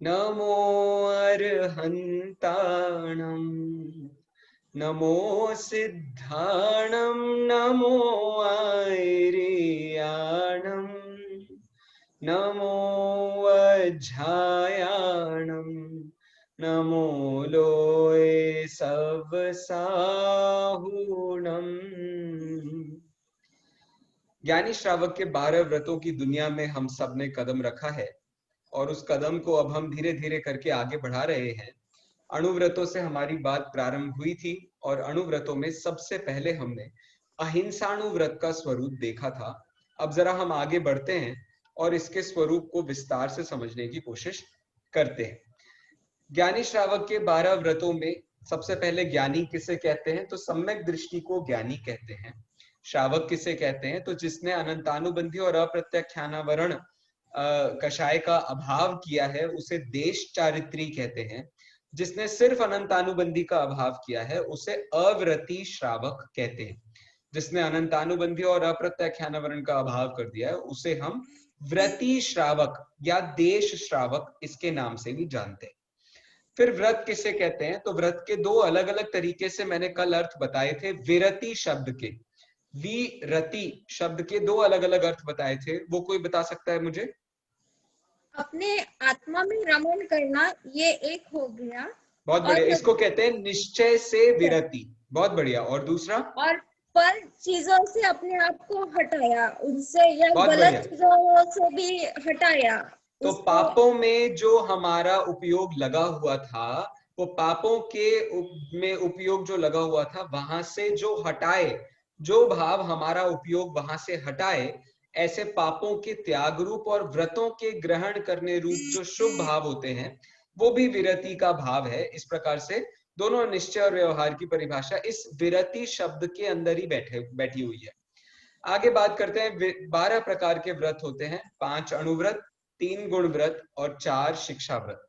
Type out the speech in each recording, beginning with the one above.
नमो अर्हन्ताणं नमो सिद्धाणं नमो आयर्याणं नमो वज्झायाणं नमो लोये सवसाहुणम्। ज्ञानी श्रावक के 12 व्रतों की दुनिया में हम सब ने कदम रखा है और उस कदम को अब हम धीरे धीरे करके आगे बढ़ा रहे हैं। अणुव्रतों से हमारी बात प्रारंभ हुई थी और अणुव्रतों में सबसे पहले हमने अहिंसाणुव्रत का स्वरूप देखा था। अब जरा हम आगे बढ़ते हैं और इसके स्वरूप को विस्तार से समझने की कोशिश करते हैं। ज्ञानी श्रावक के 12 व्रतों में सबसे पहले ज्ञानी किसे कहते हैं? तो सम्यक दृष्टि को ज्ञानी कहते हैं। श्रावक किसे कहते हैं? तो जिसने अनंतानुबंधी और अप्रत्याख्यानावरण कषाय का अभाव किया है उसे देश चारित्री कहते हैं। जिसने सिर्फ अनंतानुबंधी का अभाव किया है उसे अव्रती श्रावक कहते हैं। जिसने अनंतानुबंधी और अप्रत्याख्यानावरण का अभाव कर दिया है उसे हम व्रती श्रावक या देश श्रावक इसके नाम से भी जानते हैं। फिर व्रत किसे कहते हैं? तो व्रत के दो अलग अलग तरीके से मैंने कल अर्थ बताए थे। विरति शब्द के, विरति शब्द के दो अलग अलग अर्थ बताए थे, वो कोई बता सकता है मुझे? अपने आत्मा में रमण करना, ये एक हो गया। बहुत बढ़िया, इसको कहते हैं निश्चय से विरति। बहुत बढ़िया। और दूसरा? और पर चीजों से अपने आप को हटाया, उनसे या बहुत गलत बढ़िया। चीजों से भी हटाया तो उसको। पापों में जो हमारा उपयोग लगा हुआ था, वो पापों के में उपयोग जो लगा हुआ था वहां से जो हटाए, जो भाव हमारा उपयोग वहां से हटाए, ऐसे पापों के त्याग रूप और व्रतों के ग्रहण करने रूप जो शुभ भाव होते हैं वो भी विरति का भाव है। इस प्रकार से दोनों निश्चय और व्यवहार की परिभाषा इस विरति शब्द के अंदर ही बैठी हुई है। आगे बात करते हैं। 12 प्रकार के व्रत होते हैं, 5 अणुव्रत, 3 गुण व्रत और 4 शिक्षा व्रत।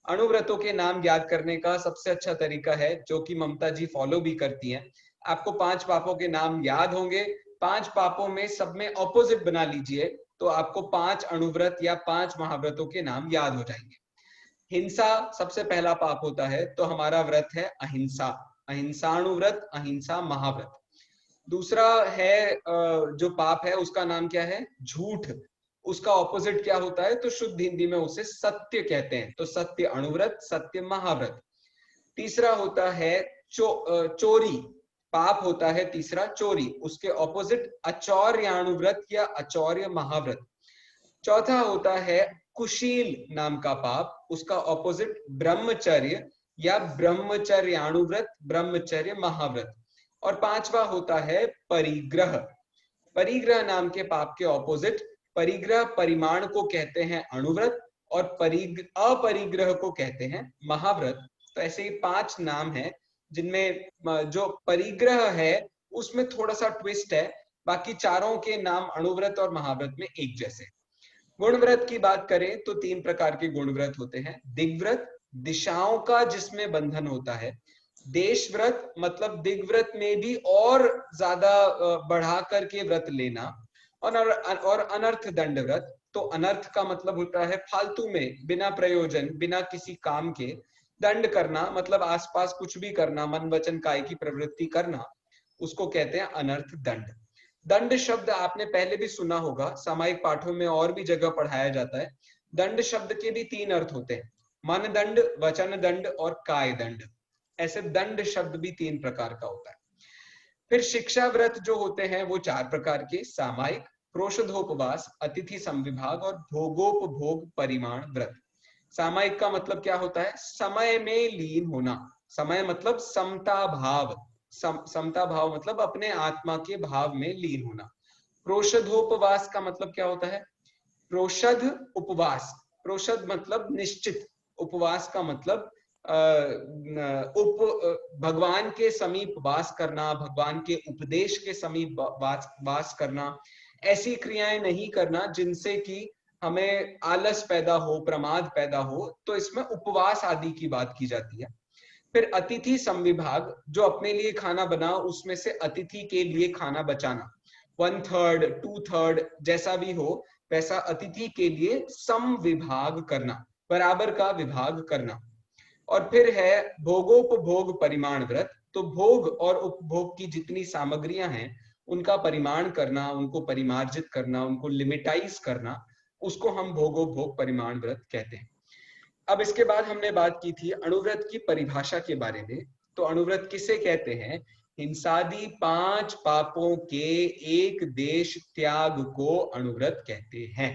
अणुव्रतों के नाम याद करने का सबसे अच्छा तरीका है, जो कि ममता जी फॉलो भी करती हैं। आपको 5 पापों के नाम याद होंगे, 5 पापों में सब में ऑपोजिट बना लीजिए तो आपको 5 अणुव्रत या 5 महाव्रतों के नाम याद हो जाएंगे। हिंसा सबसे पहला पाप होता है, तो हमारा व्रत है अहिंसा, अहिंसाणुव्रत, अहिंसा महाव्रत। दूसरा है जो पाप है उसका नाम क्या है? झूठ। उसका ऑपोजिट क्या होता है? तो शुद्ध हिंदी में उसे सत्य कहते हैं, तो सत्य अणुव्रत, सत्य महाव्रत। तीसरा होता है चोरी, पाप होता है तीसरा चोरी, उसके ऑपोजिट अचौर्याणुव्रत या अचौर्य महाव्रत। चौथा होता है कुशील नाम का पाप, उसका ऑपोजिट ब्रह्मचर्य या ब्रह्मचर्याणुव्रत, ब्रह्मचर्य महाव्रत। और पांचवा होता है परिग्रह। परिग्रह नाम के पाप के ऑपोजिट परिग्रह परिमाण को कहते हैं अणुव्रत और अपरिग्रह को कहते हैं महाव्रत। तो ऐसे ही 5 नाम हैं जिनमें जो परिग्रह है उसमें थोड़ा सा ट्विस्ट है, बाकी चारों के नाम अणुव्रत और महाव्रत में एक जैसे। गुण व्रत की बात करें तो 3 प्रकार के गुण व्रत होते हैं। दिग्व्रत, दिशाओं का जिसमें बंधन होता है। देश व्रत मतलब दिग्व्रत में भी और ज्यादा बढ़ा करके व्रत लेना। और अनर्थ दंड व्रत, तो अनर्थ का मतलब होता है फालतू में, बिना प्रयोजन, बिना किसी काम के दंड करना, मतलब आसपास कुछ भी करना, मन वचन काय की प्रवृत्ति करना, उसको कहते हैं अनर्थ दंड। दंड शब्द आपने पहले भी सुना होगा, सामायिक पाठों में और भी जगह पढ़ाया जाता है। दंड शब्द के भी 3 अर्थ होते हैं, मन दंड, वचन दंड और काय दंड। ऐसे दंड शब्द भी 3 प्रकार का होता है। फिर शिक्षा व्रत जो होते हैं वो 4 प्रकार के, सामायिक, प्रोषधोपवास, अतिथि समविभाग और भोगोपभोग परिमाण व्रत। सामायिक का मतलब क्या होता है? समय में लीन होना। समय मतलब समता भाव, समता भाव मतलब अपने आत्मा के भाव में लीन होना। प्रोषधोपवास का मतलब क्या होता है? प्रोषध उपवास, प्रोषध मतलब निश्चित, उपवास का मतलब भगवान के समीप वास करना, भगवान के उपदेश के समीप वास करना। ऐसी क्रियाएं नहीं करना जिनसे कि हमें आलस पैदा हो, प्रमाद पैदा हो, तो इसमें उपवास आदि की बात की जाती है। फिर अतिथि समविभाग, जो अपने लिए खाना बना उसमें से अतिथि के लिए खाना बचाना, 1/3, 2/3 जैसा भी हो, वैसा अतिथि के लिए समविभाग करना। बराबर का विभाग करना। और फिर है भोगोपभोग परिमाण व्रत, तो भोग और उपभोग की जितनी सामग्रियां हैं उनका परिमाण करना, उनको परिमार्जित करना, उनको लिमिटाइज करना, उसको हम भोगोपभोग परिमाण व्रत कहते हैं। अब इसके बाद हमने बात की थी अणुव्रत की परिभाषा के बारे में। तो अणुव्रत किसे कहते हैं? हिंसादि 5 पापों के एक देश त्याग को अणुव्रत कहते हैं।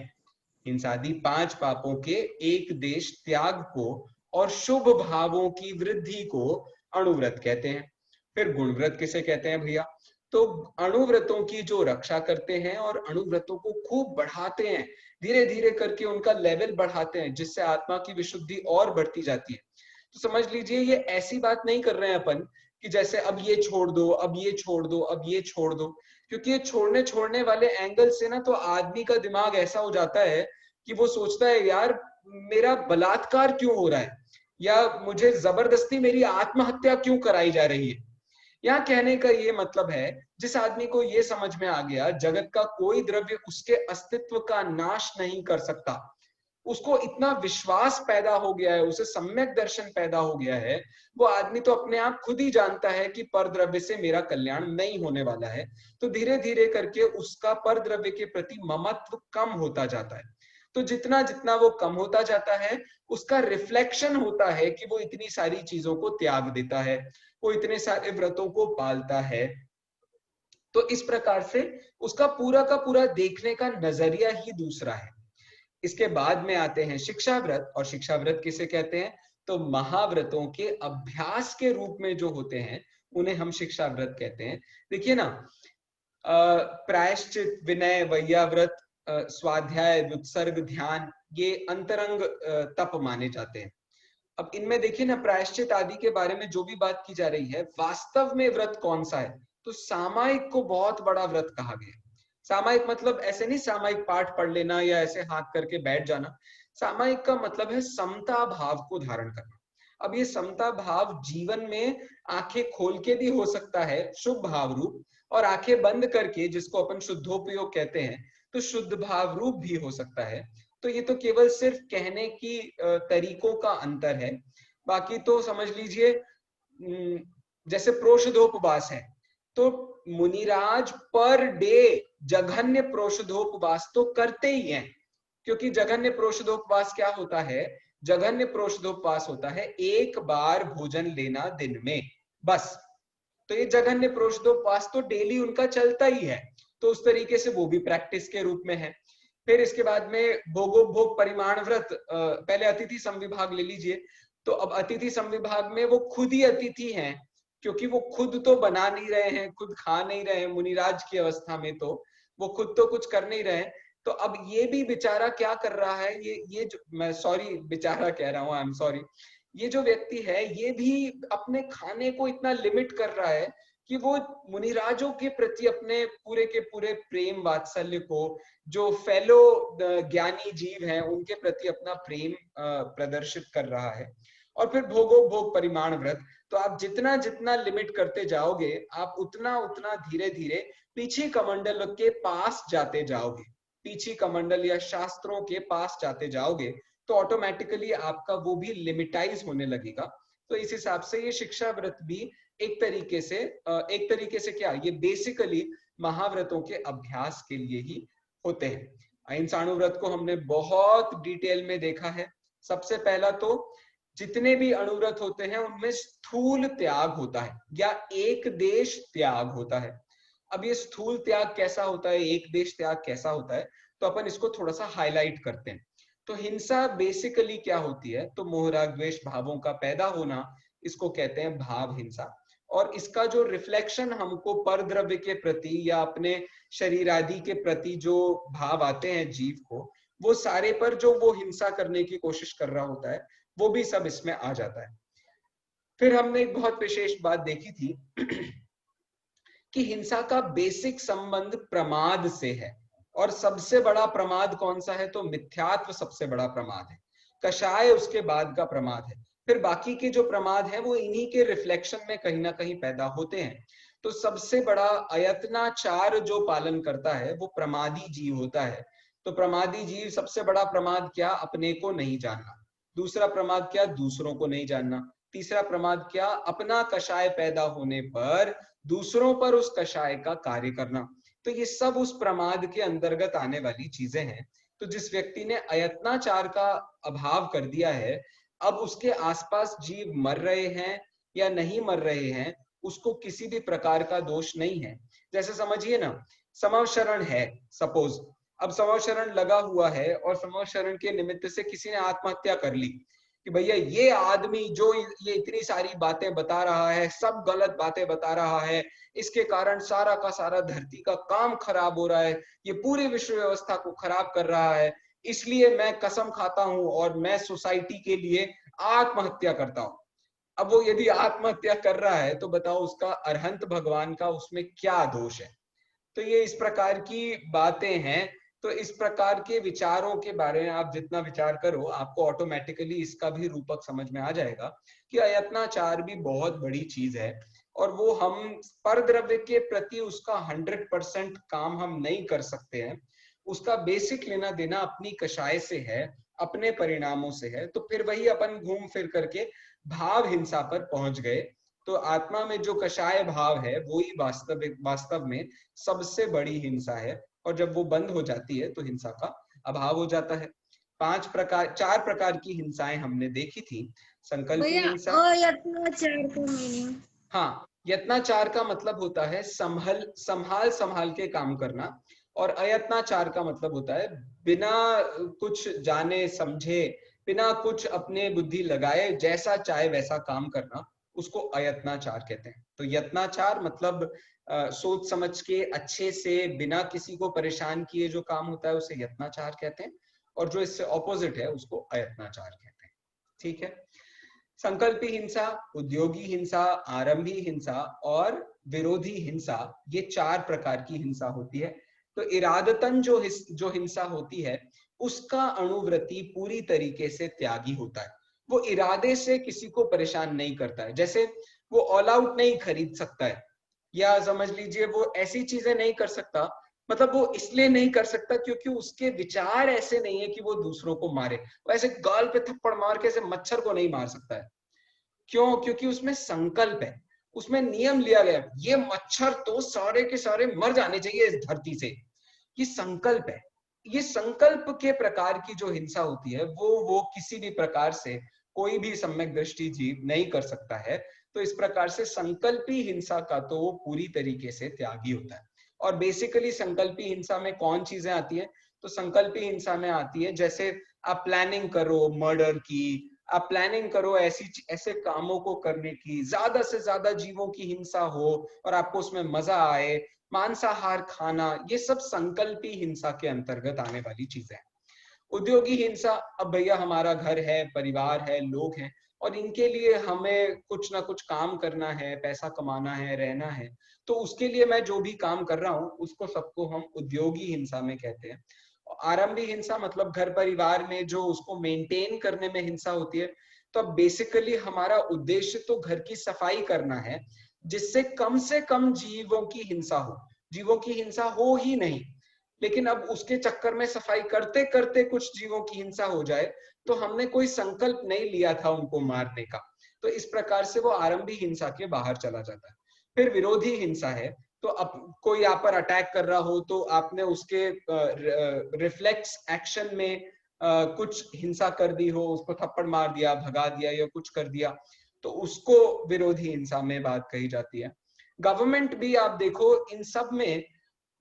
हिंसादि 5 पापों के एक देश त्याग को और शुभ भावों की वृद्धि को अणुव्रत कहते हैं। फिर गुणव्रत किसे कहते हैं भैया? तो अणुव्रतों की जो रक्षा करते हैं और अणुव्रतों को खूब बढ़ाते हैं, धीरे धीरे करके उनका लेवल बढ़ाते हैं, जिससे आत्मा की विशुद्धि और बढ़ती जाती है। तो समझ लीजिए ये ऐसी बात नहीं कर रहे हैं अपन कि जैसे अब ये छोड़ दो, अब ये छोड़ दो, अब ये छोड़ दो, क्योंकि ये छोड़ने छोड़ने वाले एंगल से ना तो आदमी का दिमाग ऐसा हो जाता है कि वो सोचता है यार मेरा बलात्कार क्यों हो रहा है, या मुझे जबरदस्ती मेरी आत्महत्या क्यों कराई जा रही है। यहाँ कहने का ये मतलब है, जिस आदमी को ये समझ में आ गया जगत का कोई द्रव्य उसके अस्तित्व का नाश नहीं कर सकता, उसको इतना विश्वास पैदा हो गया है, उसे सम्यक दर्शन पैदा हो गया है, वो आदमी तो अपने आप खुद ही जानता है कि पर द्रव्य से मेरा कल्याण नहीं होने वाला है। तो धीरे धीरे करके उसका पर द्रव्य के प्रति ममत्व कम होता जाता है। तो जितना जितना वो कम होता जाता है, उसका रिफ्लेक्शन होता है कि वो इतनी सारी चीजों को त्याग देता है, वो इतने सारे व्रतों को पालता है। तो इस प्रकार से उसका पूरा का पूरा देखने का नजरिया ही दूसरा है। इसके बाद में आते हैं शिक्षा व्रत। और शिक्षा व्रत किसे कहते हैं? तो महाव्रतों के अभ्यास के रूप में जो होते हैं उन्हें हम शिक्षा व्रत कहते हैं। देखिए ना, प्रायश्चित, विनय, वैयाव्रत, स्वाध्याय, उत्सर्ग, ध्यान, ये अंतरंग तप माने जाते हैं। अब इनमें देखिए ना, प्रायश्चित आदि के बारे में जो भी बात की जा रही है, वास्तव में व्रत कौन सा है? तो सामायिक को बहुत बड़ा व्रत कहा गया। सामायिक मतलब ऐसे नहीं सामायिक पाठ पढ़ लेना या ऐसे हाथ करके बैठ जाना। सामायिक का मतलब है समता भाव को धारण करना। अब ये समता भाव जीवन में आंखें खोल के भी हो सकता है शुभ भाव रूप, और आंखें बंद करके जिसको अपन शुद्धोपयोग कहते हैं तो शुद्ध भाव रूप भी हो सकता है। तो ये तो केवल सिर्फ कहने की तरीकों का अंतर है। बाकी तो समझ लीजिए जैसे प्रोषधोपवास है, तो मुनिराज पर डे जघन्य प्रोषधोपवास तो करते ही हैं, क्योंकि जघन्य प्रोषधोपवास क्या होता है? जघन्य प्रोषधोपवास होता है एक बार भोजन लेना दिन में, बस। तो ये जघन्य प्रोषधोपवास तो डेली उनका चलता ही है, तो उस तरीके से वो भी प्रैक्टिस के रूप में है। फिर इसके बाद में भोगोपभोग परिमाण व्रत, पहले अतिथि संविभाग ले लीजिए। तो अब अतिथि संविभाग में वो खुद ही अतिथि हैं, क्योंकि वो खुद तो बना नहीं रहे हैं, खुद खा नहीं रहे हैं मुनिराज की अवस्था में, तो वो खुद तो कुछ कर नहीं रहे हैं। तो अब ये भी बेचारा क्या कर रहा है, ये जो मैं सॉरी बेचारा कह रहा हूँ, आई एम सॉरी, ये जो व्यक्ति है ये भी अपने खाने को इतना लिमिट कर रहा है कि वो मुनिराजों के प्रति अपने पूरे के पूरे प्रेम वात्सल्य को, जो फेलो ज्ञानी जीव हैं उनके प्रति अपना प्रेम प्रदर्शित कर रहा है। और फिर भोगो भोग परिमाण व्रत, तो आप जितना जितना लिमिट करते जाओगे आप उतना उतना धीरे धीरे पीछे कमंडल के पास जाते जाओगे, पीछे कमंडल या शास्त्रों के पास जाते जाओगे, तो ऑटोमेटिकली आपका वो भी लिमिटाइज होने लगेगा। तो इस हिसाब से ये शिक्षा व्रत भी एक तरीके से क्या, ये बेसिकली महाव्रतों के अभ्यास के लिए ही होते हैं। अहिंसाणु व्रत को हमने बहुत डिटेल में देखा है। सबसे पहला तो जितने भी अणुव्रत होते हैं उनमें स्थूल त्याग होता है या एक देश त्याग होता है। अब ये स्थूल त्याग कैसा होता है, एक देश त्याग कैसा होता है, तो अपन इसको थोड़ा सा हाईलाइट करते हैं। तो हिंसा बेसिकली क्या होती है? तो मोह राग द्वेष भावों का पैदा होना, इसको कहते हैं भाव हिंसा। और इसका जो रिफ्लेक्शन हमको पर द्रव्य के प्रति या अपने शरीर आदि के प्रति जो भाव आते हैं जीव को, वो सारे पर जो वो हिंसा करने की कोशिश कर रहा होता है वो भी सब इसमें आ जाता है। फिर हमने एक बहुत विशेष बात देखी थी कि हिंसा का बेसिक संबंध प्रमाद से है। और सबसे बड़ा प्रमाद कौन सा है? तो मिथ्यात्व सबसे बड़ा प्रमाद है, कषाय उसके बाद का प्रमाद है। फिर बाकी के जो प्रमाद है वो इन्हीं के रिफ्लेक्शन में कहीं ना कहीं पैदा होते हैं। तो सबसे बड़ा अयत्नाचार जो पालन करता है वो प्रमादी जीव होता है। तो प्रमादी जीव सबसे बड़ा प्रमाद क्या? अपने को नहीं जानना। दूसरा प्रमाद क्या, दूसरों को नहीं जानना। तीसरा प्रमाद क्या, अपना कषाय पैदा होने पर दूसरों पर उस कषाय का कार्य करना। तो ये सब उस प्रमाद के अंतर्गत आने वाली चीजें हैं। तो जिस व्यक्ति ने अयत्नाचार का अभाव कर दिया है, अब उसके आसपास जीव मर रहे हैं या नहीं मर रहे हैं, उसको किसी भी प्रकार का दोष नहीं है। जैसे समझिए ना, समवशरण है सपोज, अब समवशरण लगा हुआ है और समवशरण के निमित्त से किसी ने आत्महत्या कर ली कि भैया ये आदमी जो ये इतनी सारी बातें बता रहा है, सब गलत बातें बता रहा है, इसके कारण सारा का सारा धरती का काम खराब हो रहा है, ये पूरी विश्व व्यवस्था को खराब कर रहा है, इसलिए मैं कसम खाता हूं और मैं सोसाइटी के लिए आत्महत्या करता हूं। अब वो यदि आत्महत्या कर रहा है तो बताओ उसका अरहंत भगवान का उसमें क्या दोष है। तो ये इस प्रकार की बातें हैं। तो इस प्रकार के विचारों के बारे में आप जितना विचार करो, आपको ऑटोमेटिकली इसका भी रूपक समझ में आ जाएगा कि अयत्नाचार भी बहुत बड़ी चीज है और वो हम परद्रव्य के प्रति उसका 100% काम हम नहीं कर सकते हैं। उसका बेसिक लेना देना अपनी कषाय से है, अपने परिणामों से है। तो फिर वही अपन घूम फिर करके भाव हिंसा पर पहुंच गए। तो आत्मा में जो कषाय भाव है वो ही वास्तव में सबसे बड़ी हिंसा है, और जब वो बंद हो जाती है तो हिंसा का अभाव हो जाता है। चार प्रकार की हिंसाएं हमने देखी थी। संकल्पी भैया हिंसा, अयत्नाचार का मीनिंग। हाँ, यत्नाचार का मतलब होता है संभाल संभाल के काम करना, और अयत्नाचार का मतलब होता है बिना कुछ जाने समझे, बिना कुछ अपने बुद्धि लगाए जैसा चाहे वैसा काम करना, उसको अयत्नाचार कहते हैं। तो यत्नाचार मतलब सोच समझ के अच्छे से बिना किसी को परेशान किए जो काम होता है उसे यत्नाचार कहते हैं, और जो इससे ऑपोजिट है उसको अयत्नाचार कहते हैं। ठीक है। संकल्पी हिंसा, उद्योगी हिंसा, आरंभी हिंसा और विरोधी हिंसा, ये चार प्रकार की हिंसा होती है। तो इरादतन जो हिंसा होती है उसका अणुव्रती पूरी तरीके से त्यागी होता है। वो इरादे से किसी को परेशान नहीं करता है। जैसे वो ऑल आउट नहीं खरीद सकता है, या समझ लीजिए वो ऐसी चीजें नहीं कर सकता, मतलब वो इसलिए नहीं कर सकता क्योंकि उसके विचार ऐसे नहीं है कि वो दूसरों को मारे। वो ऐसे गाल पे थप्पड़ मार के ऐसे मच्छर को नहीं मार सकता है। क्यों? क्योंकि उसमें संकल्प है, उसमें नियम लिया गया, ये मच्छर तो सारे के सारे मर जाने चाहिए इस धरती से। ये संकल्प है। ये संकल्प के प्रकार की जो हिंसा होती है वो किसी भी प्रकार से कोई भी सम्यक दृष्टि जीव नहीं कर सकता है। तो इस प्रकार से संकल्पी हिंसा का तो वो पूरी तरीके से त्यागी होता है। और बेसिकली संकल्पी हिंसा में कौन चीजें आती है? तो संकल्पी हिंसा में आती है जैसे आप प्लानिंग करो मर्डर की, आप प्लानिंग करो ऐसे कामों को करने की, ज्यादा से ज्यादा जीवों की हिंसा हो और आपको उसमें मजा आए, मांसाहार खाना, ये सब संकल्पी हिंसा के अंतर्गत आने वाली चीजें हैं। उद्योगी हिंसा, अब भैया हमारा घर है, परिवार है, लोग हैं और इनके लिए हमें कुछ ना कुछ काम करना है, पैसा कमाना है, रहना है, तो उसके लिए मैं जो भी काम कर रहा हूँ उसको सबको हम उद्योगी हिंसा में कहते हैं। आरंभी हिंसा मतलब घर परिवार में जो उसको मेंटेन करने में हिंसा होती है। तो अब बेसिकली हमारा उद्देश्य तो घर की सफाई करना है जिससे कम से कम जीवों की हिंसा हो। जीवों की हिंसा हो ही नहीं, लेकिन अब उसके चक्कर में सफाई करते करते कुछ जीवों की हिंसा हो जाए तो हमने कोई संकल्प नहीं लिया था उनको मारने का, तो इस प्रकार से वो आरंभी हिंसा के बाहर चला जाता है। फिर विरोधी हिंसा है, तो अब कोई आप पर अटैक कर रहा हो तो आपने उसके रिफ्लेक्स एक्शन में कुछ हिंसा कर दी हो, उसको थप्पड़ मार दिया, भगा दिया या कुछ कर दिया, तो उसको विरोधी हिंसा में बात कही जाती है। गवर्नमेंट भी आप देखो इन सब में,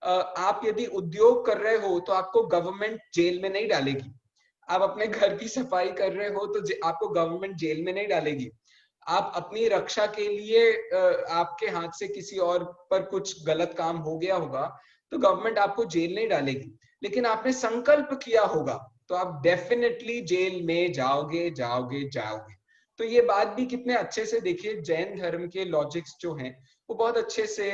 आप यदि उद्योग कर रहे हो तो आपको गवर्नमेंट जेल में नहीं डालेगी। आप अपने घर की सफाई कर रहे हो तो आपको गवर्नमेंट जेल में नहीं डालेगी। आप अपनी रक्षा के लिए आपके हाथ से किसी और पर कुछ गलत काम हो गया होगा तो गवर्नमेंट आपको जेल नहीं डालेगी, लेकिन आपने संकल्प किया होगा तो आप डेफिनेटली जेल में जाओगे जाओगे जाओगे। तो ये बात भी कितने अच्छे से देखिए, जैन धर्म के लॉजिक्स जो हैं वो बहुत अच्छे से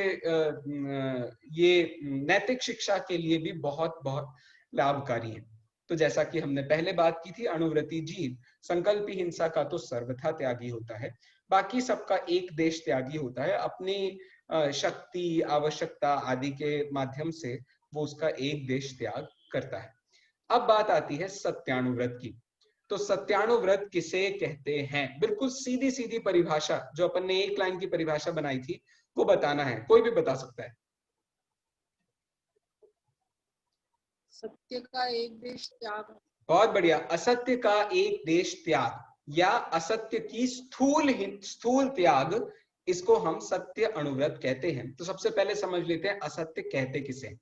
ये नैतिक शिक्षा के लिए भी बहुत बहुत लाभकारी है। तो जैसा कि हमने पहले बात की थी, अणुव्रती जीव संकल्पी हिंसा का तो सर्वथा त्यागी होता है, बाकी सबका एक देश त्यागी होता है। अपनी शक्ति आवश्यकता आदि के माध्यम से वो उसका एक देश त्याग करता है। अब बात आती है सत्यानुव्रत की। तो सत्यानुव्रत किसे कहते हैं? बिल्कुल सीधी सीधी परिभाषा, जो अपन ने एक लाइन की परिभाषा बनाई थी वो बताना है, कोई भी बता सकता है। सत्य का एक देश त्याग। बहुत बढ़िया, असत्य का एक देश त्याग या असत्य की स्थूल त्याग, इसको हम सत्य अनुव्रत कहते हैं। तो सबसे पहले समझ लेते हैं असत्य कहते किसे।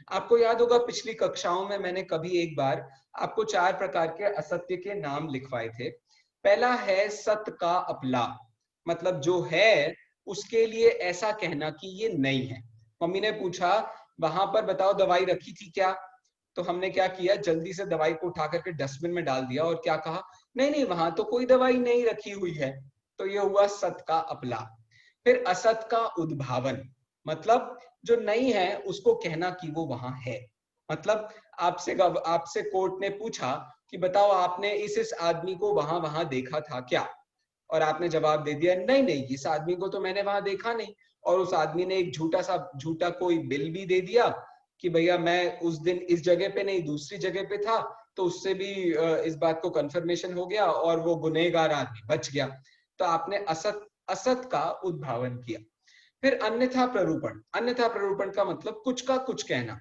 आपको याद होगा पिछली कक्षाओं में मैंने कभी एक बार आपको 4 प्रकार के असत्य के नाम लिखवाए थे। पहला है सत्य का अपलाप, मतलब जो है उसके लिए ऐसा कहना कि ये नहीं है। मम्मी ने पूछा वहां पर बताओ दवाई रखी थी क्या, तो हमने क्या किया, जल्दी से दवाई को उठा करके डस्टबिन में डाल दिया और क्या कहा, नहीं नहीं वहां तो कोई दवाई नहीं रखी हुई है। तो ये हुआ सत्य का अपलाप। फिर असत का उद्भावन, मतलब जो नहीं है उसको कहना कि वो वहां है। मतलब आपसे कोर्ट ने पूछा कि बताओ आपने इस आदमी को वहां वहां देखा था क्या, और आपने जवाब दे दिया नहीं नहीं इस आदमी को तो मैंने वहां देखा नहीं, और उस आदमी ने एक झूठा कोई बिल भी दे दिया कि भैया मैं उस दिन इस जगह पे नहीं दूसरी जगह पे था, तो उससे भी इस बात को कंफर्मेशन हो गया और वो गुनहगार आदमी बच गया। तो आपने असत असत का उद्भावन किया। फिर अन्यथा प्ररूपण, अन्यथा प्ररूपण का मतलब कुछ का कुछ कहना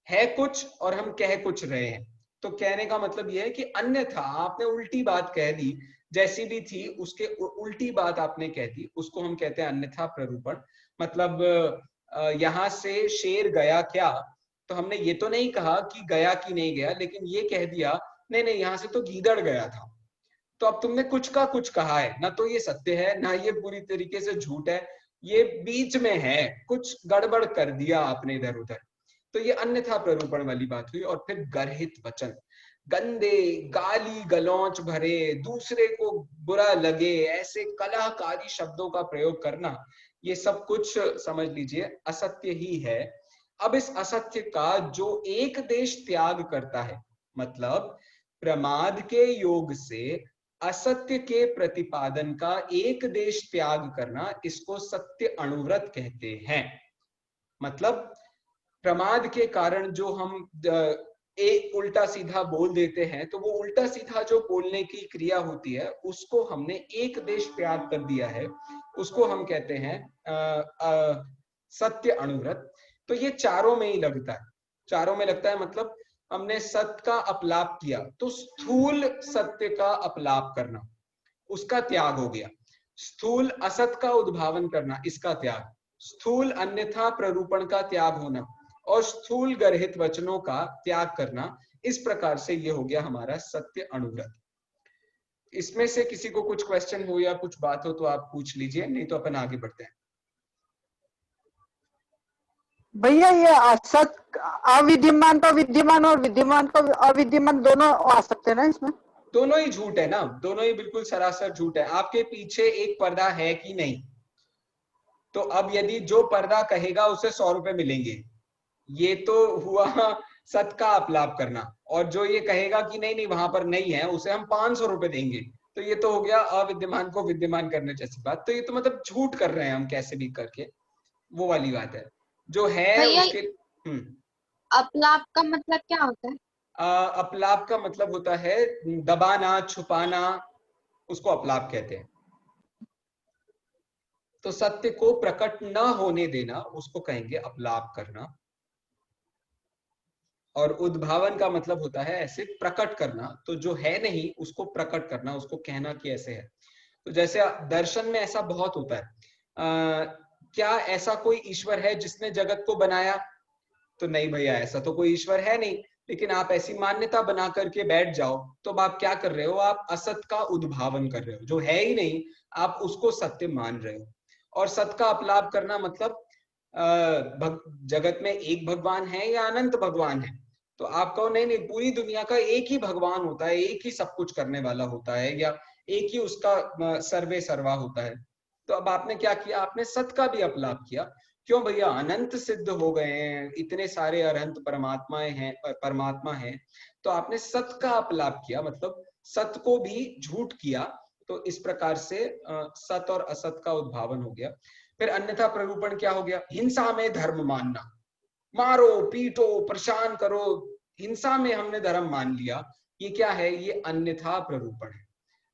है, कुछ और हम कह कुछ रहे हैं। तो कहने का मतलब यह है कि अन्यथा आपने उल्टी बात कह दी, जैसी भी थी उसके उल्टी बात आपने कह दी, उसको हम कहते हैं अन्यथा प्ररूपण। मतलब यहां से शेर गया क्या, तो हमने ये तो नहीं कहा कि गया कि नहीं गया, लेकिन ये कह दिया नहीं नहीं यहाँ से तो गीदड़ गया था। तो अब तुमने कुछ का कुछ कहा है, ना तो ये सत्य है ना ये पूरी तरीके से झूठ है, ये बीच में है, कुछ गड़बड़ कर दिया आपने इधर उधर। तो ये अन्यथा प्ररूपण वाली बात हुई। और फिर गर्हित वचन, गंदे गाली गलौच भरे, दूसरे को बुरा लगे ऐसे कलाकारी शब्दों का प्रयोग करना, ये सब कुछ समझ लीजिए असत्य ही है। अब इस असत्य का जो एक देश त्याग करता है, मतलब प्रमाद के योग से असत्य के प्रतिपादन का एक देश त्याग करना, इसको सत्य अनुव्रत कहते हैं। मतलब प्रमाद के कारण जो हम एक उल्टा सीधा बोल देते हैं, तो वो उल्टा सीधा जो बोलने की क्रिया होती है उसको हमने एक देश त्याग कर दिया है, उसको हम कहते हैं सत्य अनुव्रत। तो ये चारों में ही लगता है, चारों में लगता है। मतलब हमने सत्य का अपलाप किया, तो स्थूल सत्य का अपलाप करना उसका त्याग हो गया, स्थूल असत का उद्भावन करना इसका त्याग, स्थूल अन्यथा प्ररूपण का त्याग होना और स्थूल गर्हित वचनों का त्याग करना। इस प्रकार से ये हो गया हमारा सत्य अनुव्रत। इसमें से किसी को कुछ क्वेश्चन हो या कुछ बात हो तो आप पूछ लीजिए, नहीं तो अपन आगे बढ़ते हैं। भैया ये असत अविद्यमान तो विद्यमान और विद्यमान तो अविद्यमान दोनों आ सकते हैं ना इसमें? दोनों ही झूठ है ना, दोनों ही बिल्कुल सरासर झूठ है। आपके पीछे एक पर्दा है कि नहीं, तो अब यदि जो पर्दा कहेगा उसे 100 रुपए मिलेंगे, ये तो हुआ सत का अपलाप करना। और जो ये कहेगा कि नहीं नहीं वहां पर नहीं है, उसे हम 500 रुपए देंगे, तो ये तो हो गया अविद्यमान को विद्यमान करने जैसी बात। तो ये तो मतलब झूठ कर रहे हैं हम कैसे भी करके, वो वाली बात है जो है उसके। अपलाप का मतलब क्या होता है? अपलाप का मतलब होता है दबाना छुपाना, उसको अपलाप कहते हैं। तो सत्य को प्रकट न होने देना उसको कहेंगे अपलाप करना। और उद्भावन का मतलब होता है ऐसे प्रकट करना, तो जो है नहीं उसको प्रकट करना, उसको कहना कि ऐसे है। तो जैसे दर्शन में ऐसा बहुत होता है, क्या ऐसा कोई ईश्वर है जिसने जगत को बनाया, तो नहीं भैया ऐसा तो कोई ईश्वर है नहीं, लेकिन आप ऐसी मान्यता बना करके बैठ जाओ, तो आप क्या कर रहे हो, आप असत का उद्भावन कर रहे हो, जो है ही नहीं आप उसको सत्य मान रहे हो। और सत का अपलाप करना मतलब जगत में एक भगवान है या अनंत भगवान है, तो आप कहो नहीं नहीं पूरी दुनिया का एक ही भगवान होता है, एक ही सब कुछ करने वाला होता है, या एक ही उसका सर्वे सर्वा होता है। तो अब आपने क्या किया, आपने सत का भी अपलाप किया। क्यों भैया, अनंत सिद्ध हो गए हैं, इतने सारे अनंत परमात्मा हैं, तो आपने सत का अपलाप किया, मतलब सत को भी झूठ किया। तो इस प्रकार से सत और असत का उद्भावन हो गया। फिर अन्यथा प्ररूपण क्या हो गया, हिंसा में धर्म मानना, मारो पीटो परेशान करो, हिंसा में हमने धर्म मान लिया, ये क्या है? ये अन्यथा प्ररूपण है।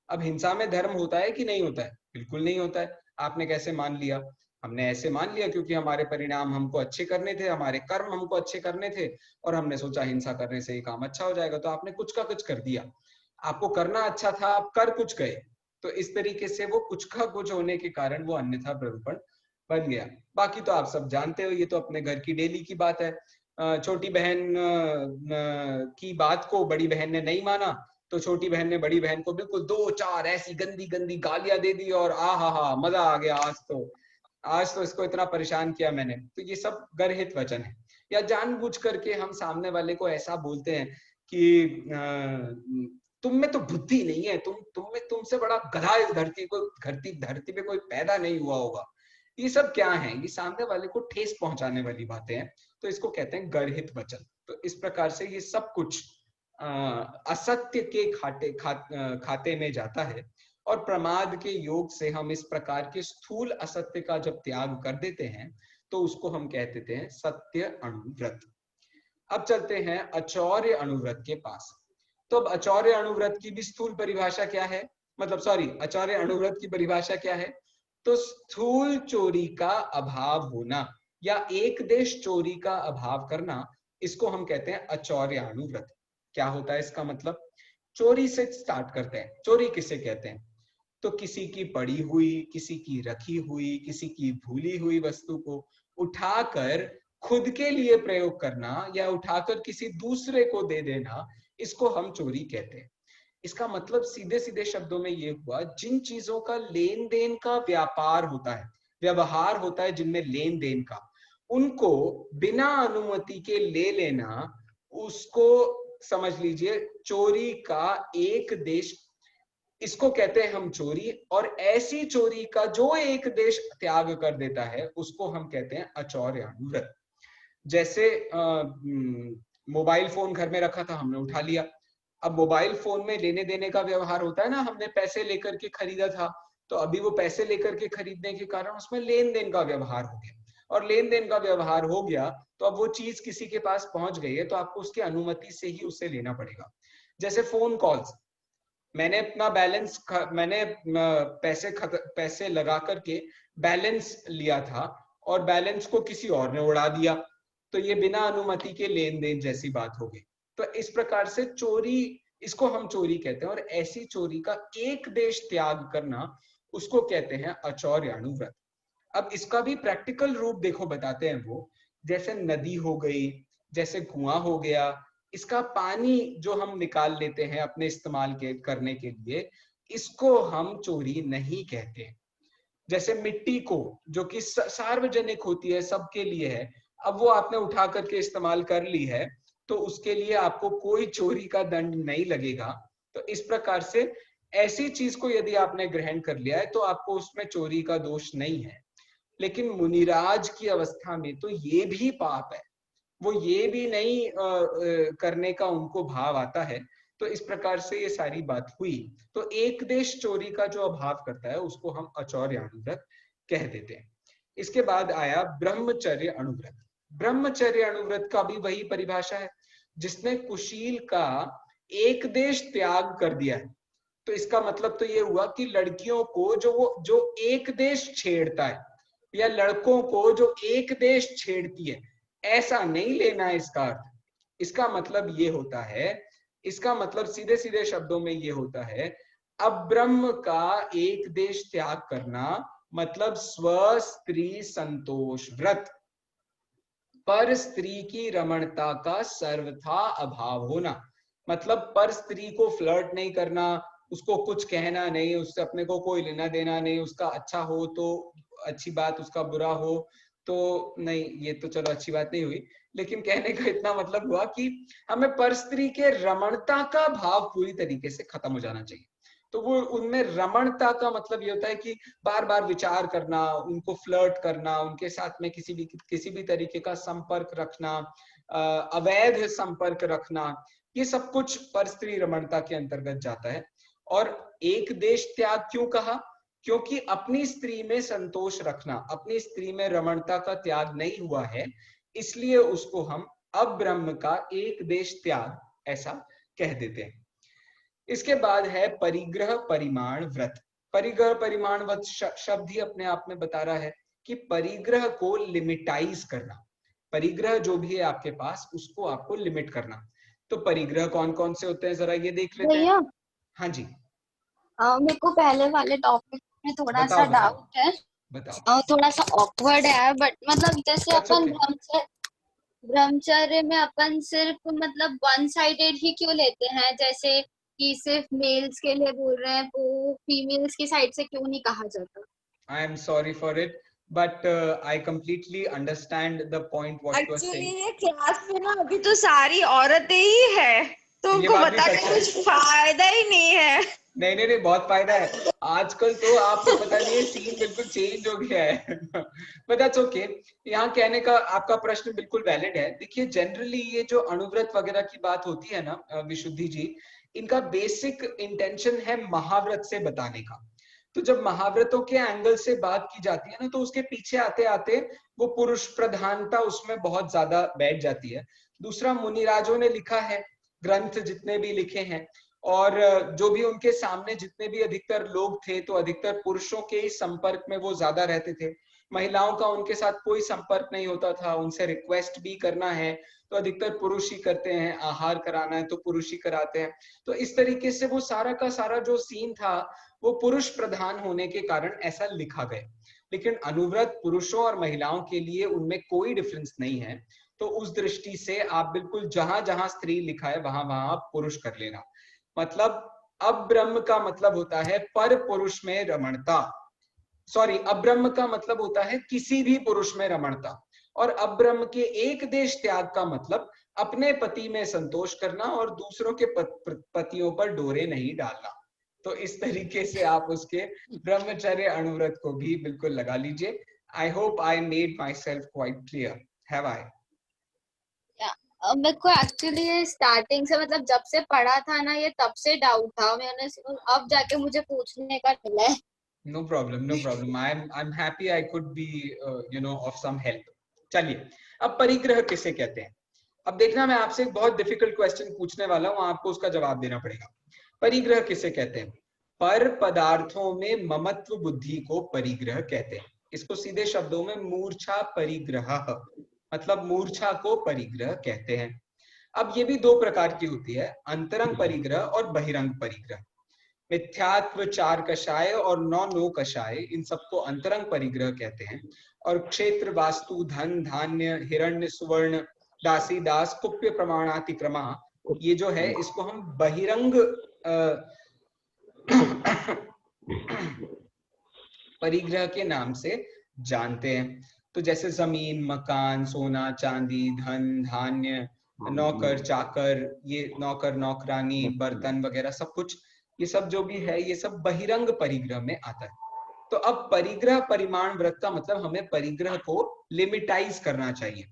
अब हिंसा में धर्म होता है कि नहीं होता है? बिल्कुल नहीं होता है। आपने कैसे मान लिया? हमने ऐसे मान लिया क्योंकि हमारे परिणाम हमको अच्छे करने थे, हमारे कर्म हमको अच्छे करने थे, और हमने सोचा हिंसा करने से ये काम अच्छा हो जाएगा, तो आपने कुछ का कुछ कर दिया। आपको करना अच्छा था, आप कर कुछ गए, तो इस तरीके से वो कुछ का कुछ होने के कारण वो अन्यथा प्ररूपण बन गया। बाकी तो आप सब जानते हो, ये तो अपने घर की डेली की बात है। छोटी बहन की बात को बड़ी बहन ने नहीं माना, तो छोटी बहन ने बड़ी बहन को बिल्कुल 2-4 ऐसी गंदी गंदी गालियां दे दी, और हा मजा आ गया, आज तो इसको इतना परेशान किया मैंने। तो ये सब गर्हित वचन है। या जानबूझ करके हम सामने वाले को ऐसा बोलते हैं कि तुम में तो बुद्धि नहीं है, तुमसे बड़ा गधा इस धरती पे कोई पैदा नहीं हुआ होगा। ये सब क्या है? ये सामने वाले को ठेस पहुंचाने वाली बातें हैं, तो इसको कहते हैं गर्हित वचन। तो इस प्रकार से ये सब कुछ असत्य के खाते में जाता है, और प्रमाद के योग से हम इस प्रकार के स्थूल असत्य का जब त्याग कर देते हैं तो उसको हम कह देते हैं सत्य अनुव्रत। अब चलते हैं अचौर्य अनुव्रत के पास। तो अब अचौर्य अनुव्रत की भी स्थूल परिभाषा क्या है? अचौर्य अनुव्रत की परिभाषा क्या है? तो स्थूल चोरी का अभाव होना या एक देश चोरी का अभाव करना, इसको हम कहते हैं अचौर्य अनुव्रत। क्या होता है इसका मतलब? चोरी से स्टार्ट करते हैं। चोरी किसे कहते हैं? तो किसी की पड़ी हुई, किसी की रखी हुई, किसी की भूली हुई वस्तु को उठाकर खुद के लिए प्रयोग करना या उठाकर किसी दूसरे को दे देना, इसको हम चोरी कहते हैं। इसका मतलब सीधे सीधे शब्दों में ये हुआ, जिन चीजों का लेन देन का व्यापार होता है, व्यवहार होता है, जिनमें लेन देन का, उनको बिना अनुमति के ले लेना, उसको समझ लीजिए चोरी का एक देश, इसको कहते हैं हम चोरी। और ऐसी चोरी का जो एक देश त्याग कर देता है उसको हम कहते हैं अचौर्य अनुव्रत। जैसे मोबाइल फोन घर में रखा था, हमने उठा लिया। अब मोबाइल फोन में लेने देने का व्यवहार होता है ना, हमने पैसे लेकर के खरीदा था, तो अभी वो पैसे लेकर के खरीदने के कारण उसमें लेन देन का व्यवहार हो गया, और लेन देन का व्यवहार हो गया तो अब वो चीज किसी के पास पहुंच गई है, तो आपको उसकी अनुमति से ही उसे लेना पड़ेगा। जैसे फोन कॉल्स, मैंने अपना बैलेंस, मैंने पैसे लगा करके बैलेंस लिया था और बैलेंस को किसी और ने उड़ा दिया, तो ये बिना अनुमति के लेन देन जैसी बात हो गई। तो इस प्रकार से चोरी, इसको हम चोरी कहते हैं, और ऐसी चोरी का एक देश त्याग करना उसको कहते हैं अचौर्य अनुव्रत। अब इसका भी प्रैक्टिकल रूप देखो बताते हैं वो, जैसे नदी हो गई, जैसे कुआं हो गया, इसका पानी जो हम निकाल लेते हैं अपने इस्तेमाल करने के लिए, इसको हम चोरी नहीं कहते। जैसे मिट्टी को, जो कि सार्वजनिक होती है, सबके लिए है, अब वो आपने उठा करके इस्तेमाल कर ली है, तो उसके लिए आपको कोई चोरी का दंड नहीं लगेगा। तो इस प्रकार से ऐसी चीज को यदि आपने ग्रहण कर लिया है तो आपको उसमें चोरी का दोष नहीं है। लेकिन मुनिराज की अवस्था में तो ये भी पाप है, वो ये भी नहीं करने का उनको भाव आता है। तो इस प्रकार से ये सारी बात हुई। तो एक देश चोरी का जो अभाव करता है उसको हम अचौर्य अनुव्रत कह देते हैं। इसके बाद आया ब्रह्मचर्य अनुव्रत। ब्रह्मचर्य अनुव्रत का भी वही परिभाषा है, जिसने कुशील का एक देश त्याग कर दिया है। तो इसका मतलब तो ये हुआ कि लड़कियों को जो एक देश छेड़ता है, या लड़कों को जो एक देश छेड़ती है, ऐसा नहीं लेना है इसका अर्थ। इसका मतलब ये होता है, इसका मतलब सीधे सीधे शब्दों में ये होता है, अब्रह्म का एक देश त्याग करना मतलब स्व स्त्री संतोष व्रत, पर स्त्री की रमणता का सर्वथा अभाव होना। मतलब पर स्त्री को फ्लर्ट नहीं करना, उसको कुछ कहना नहीं, उससे अपने को कोई लेना देना नहीं, उसका अच्छा हो तो अच्छी बात, उसका बुरा हो तो नहीं, ये तो चलो अच्छी बात नहीं हुई, लेकिन कहने का इतना मतलब हुआ कि हमें पर स्त्री के रमणता का भाव पूरी तरीके से खत्म हो जाना चाहिए। तो वो उनमें रमणता का मतलब ये होता है कि बार बार विचार करना, उनको फ्लर्ट करना, उनके साथ में किसी भी तरीके का संपर्क रखना, अवैध संपर्क रखना, ये सब कुछ पर स्त्री रमणता के अंतर्गत जाता है। और एक देश त्याग क्यों कहा? क्योंकि अपनी स्त्री में संतोष रखना, अपनी स्त्री में रमणता का त्याग नहीं हुआ है, इसलिए उसको हम अब्रह्म का एक देश त्याग ऐसा कह देते हैं। इसके बाद है परिग्रह परिमाण व्रत। परिग्रह परिमाण व्रत शब्द ही अपने आप में बता रहा है कि परिग्रह को लिमिटाइज करना। परिग्रह जो भी है आपके पास उसको आपको लिमिट करना। तो परिग्रह कौन कौन से होते हैं जरा ये देख लेते हैं। भैया हाँ जी मेरे को पहले वाले टॉपिक में थोड़ा सा बताओ डाउट है, बताओ। थोड़ा सा ऑकवर्ड है, बट मतलब जैसे That's अपन okay. ब्रह्मचर्य में अपन सिर्फ मतलब वन साइडेड ही क्यों लेते हैं, जैसे कि सिर्फ मेल्स के लिए बोल रहे हैं, वो फीमेल्स की साइड से क्यों नहीं कहा जाता? I am sorry for it, but I completely understand the point what you are actually saying. ये क्लास में ना अभी तो सारी औरतें ही है, तो ये उनको बात भी बताने सच का है। कुछ फायदा ही नहीं है। नहीं नहीं नहीं, बहुत फायदा है। आजकल तो आपको पता नहीं है, सीन बिल्कुल चेंज हो गया है। But that's okay. यहाँ कहने का आपका प्रश्न बिल्कुल वैलिड है। देखिए जनरली ये जो अणुव्रत वगैरह की बात होती है ना विशुद्धि जी, इनका बेसिक इंटेंशन है महाव्रत से बताने का। तो जब महाव्रतों के एंगल से बात की जाती है ना, तो उसके पीछे आते आते वो पुरुष प्रधानता उसमें बहुत ज्यादा बैठ जाती है। दूसरा, मुनिराजों ने लिखा है, ग्रंथ जितने भी लिखे हैं, और जो भी उनके सामने जितने भी अधिकतर लोग थे, तो अधिकतर पुरुषों के ही संपर्क में वो ज्यादा रहते थे। महिलाओं का उनके साथ कोई संपर्क नहीं होता था। उनसे रिक्वेस्ट भी करना है तो अधिकतर पुरुष ही करते हैं, आहार कराना है तो पुरुष ही कराते हैं। तो इस तरीके से वो सारा का सारा जो सीन था वो पुरुष प्रधान होने के कारण ऐसा लिखा गया। लेकिन अनुव्रत पुरुषों और महिलाओं के लिए उनमें कोई डिफरेंस नहीं है। तो उस दृष्टि से आप बिल्कुल जहां जहां स्त्री लिखा है वहां वहां आप पुरुष कर लेना। मतलब अब्रह्म का मतलब होता है पर पुरुष में रमणता। सॉरी, अब्रह्म का मतलब होता है किसी भी पुरुष में रमणता। और अब्रह्म के एक देश त्याग का मतलब अपने पति में संतोष करना और दूसरों के पतियों पर डोरे नहीं डालना। तो इस तरीके से आप उसके ब्रह्मचर्य अणुव्रत को भी बिल्कुल लगा लीजिए। I hope I made my self quite clear, have I? मेरे को एक्चुअली ये स्टार्टिंग से मतलब जब से पढ़ा था ना, ये तब से डाउट था, मैंने अब जाके मुझे पूछने का मिला है। No problem, no problem. I'm happy I could be of some help. चलिए, अब परिग्रह किसे कहते हैं? अब देखना, मैं आपसे एक बहुत डिफिकल्ट क्वेश्चन पूछने वाला हूं, आपको उसका जवाब देना पड़ेगा। परिग्रह किसे कहते हैं? पर पदार्थों में ममत्व बुद्धि को परिग्रह कहते हैं। इसको सीधे शब्दों में मूर्छा परिग्रह, मतलब मूर्छा को परिग्रह कहते हैं। अब ये भी दो प्रकार की होती है, अंतरंग परिग्रह और बहिरंग परिग्रह। मिथ्यात्व, चार कषाय और नौ कषाय, इन सबको अंतरंग परिग्रह कहते हैं। और क्षेत्र, वास्तु, धन, धान्य, हिरण्य, सुवर्ण, दासी, दास, कुप्य, प्रमाणातिक्रमा, ये जो है इसको हम बहिरंग परिग्रह के नाम से जानते हैं। तो जैसे जमीन, मकान, सोना, चांदी, धन, धान्य, नौकर, चाकर, ये नौकर, नौकरानी, बर्तन वगैरह सब कुछ, ये सब जो भी है ये सब बहिरंग परिग्रह में आता है। तो अब परिग्रह परिमाण व्रत का मतलब हमें परिग्रह को लिमिटाइज करना चाहिए।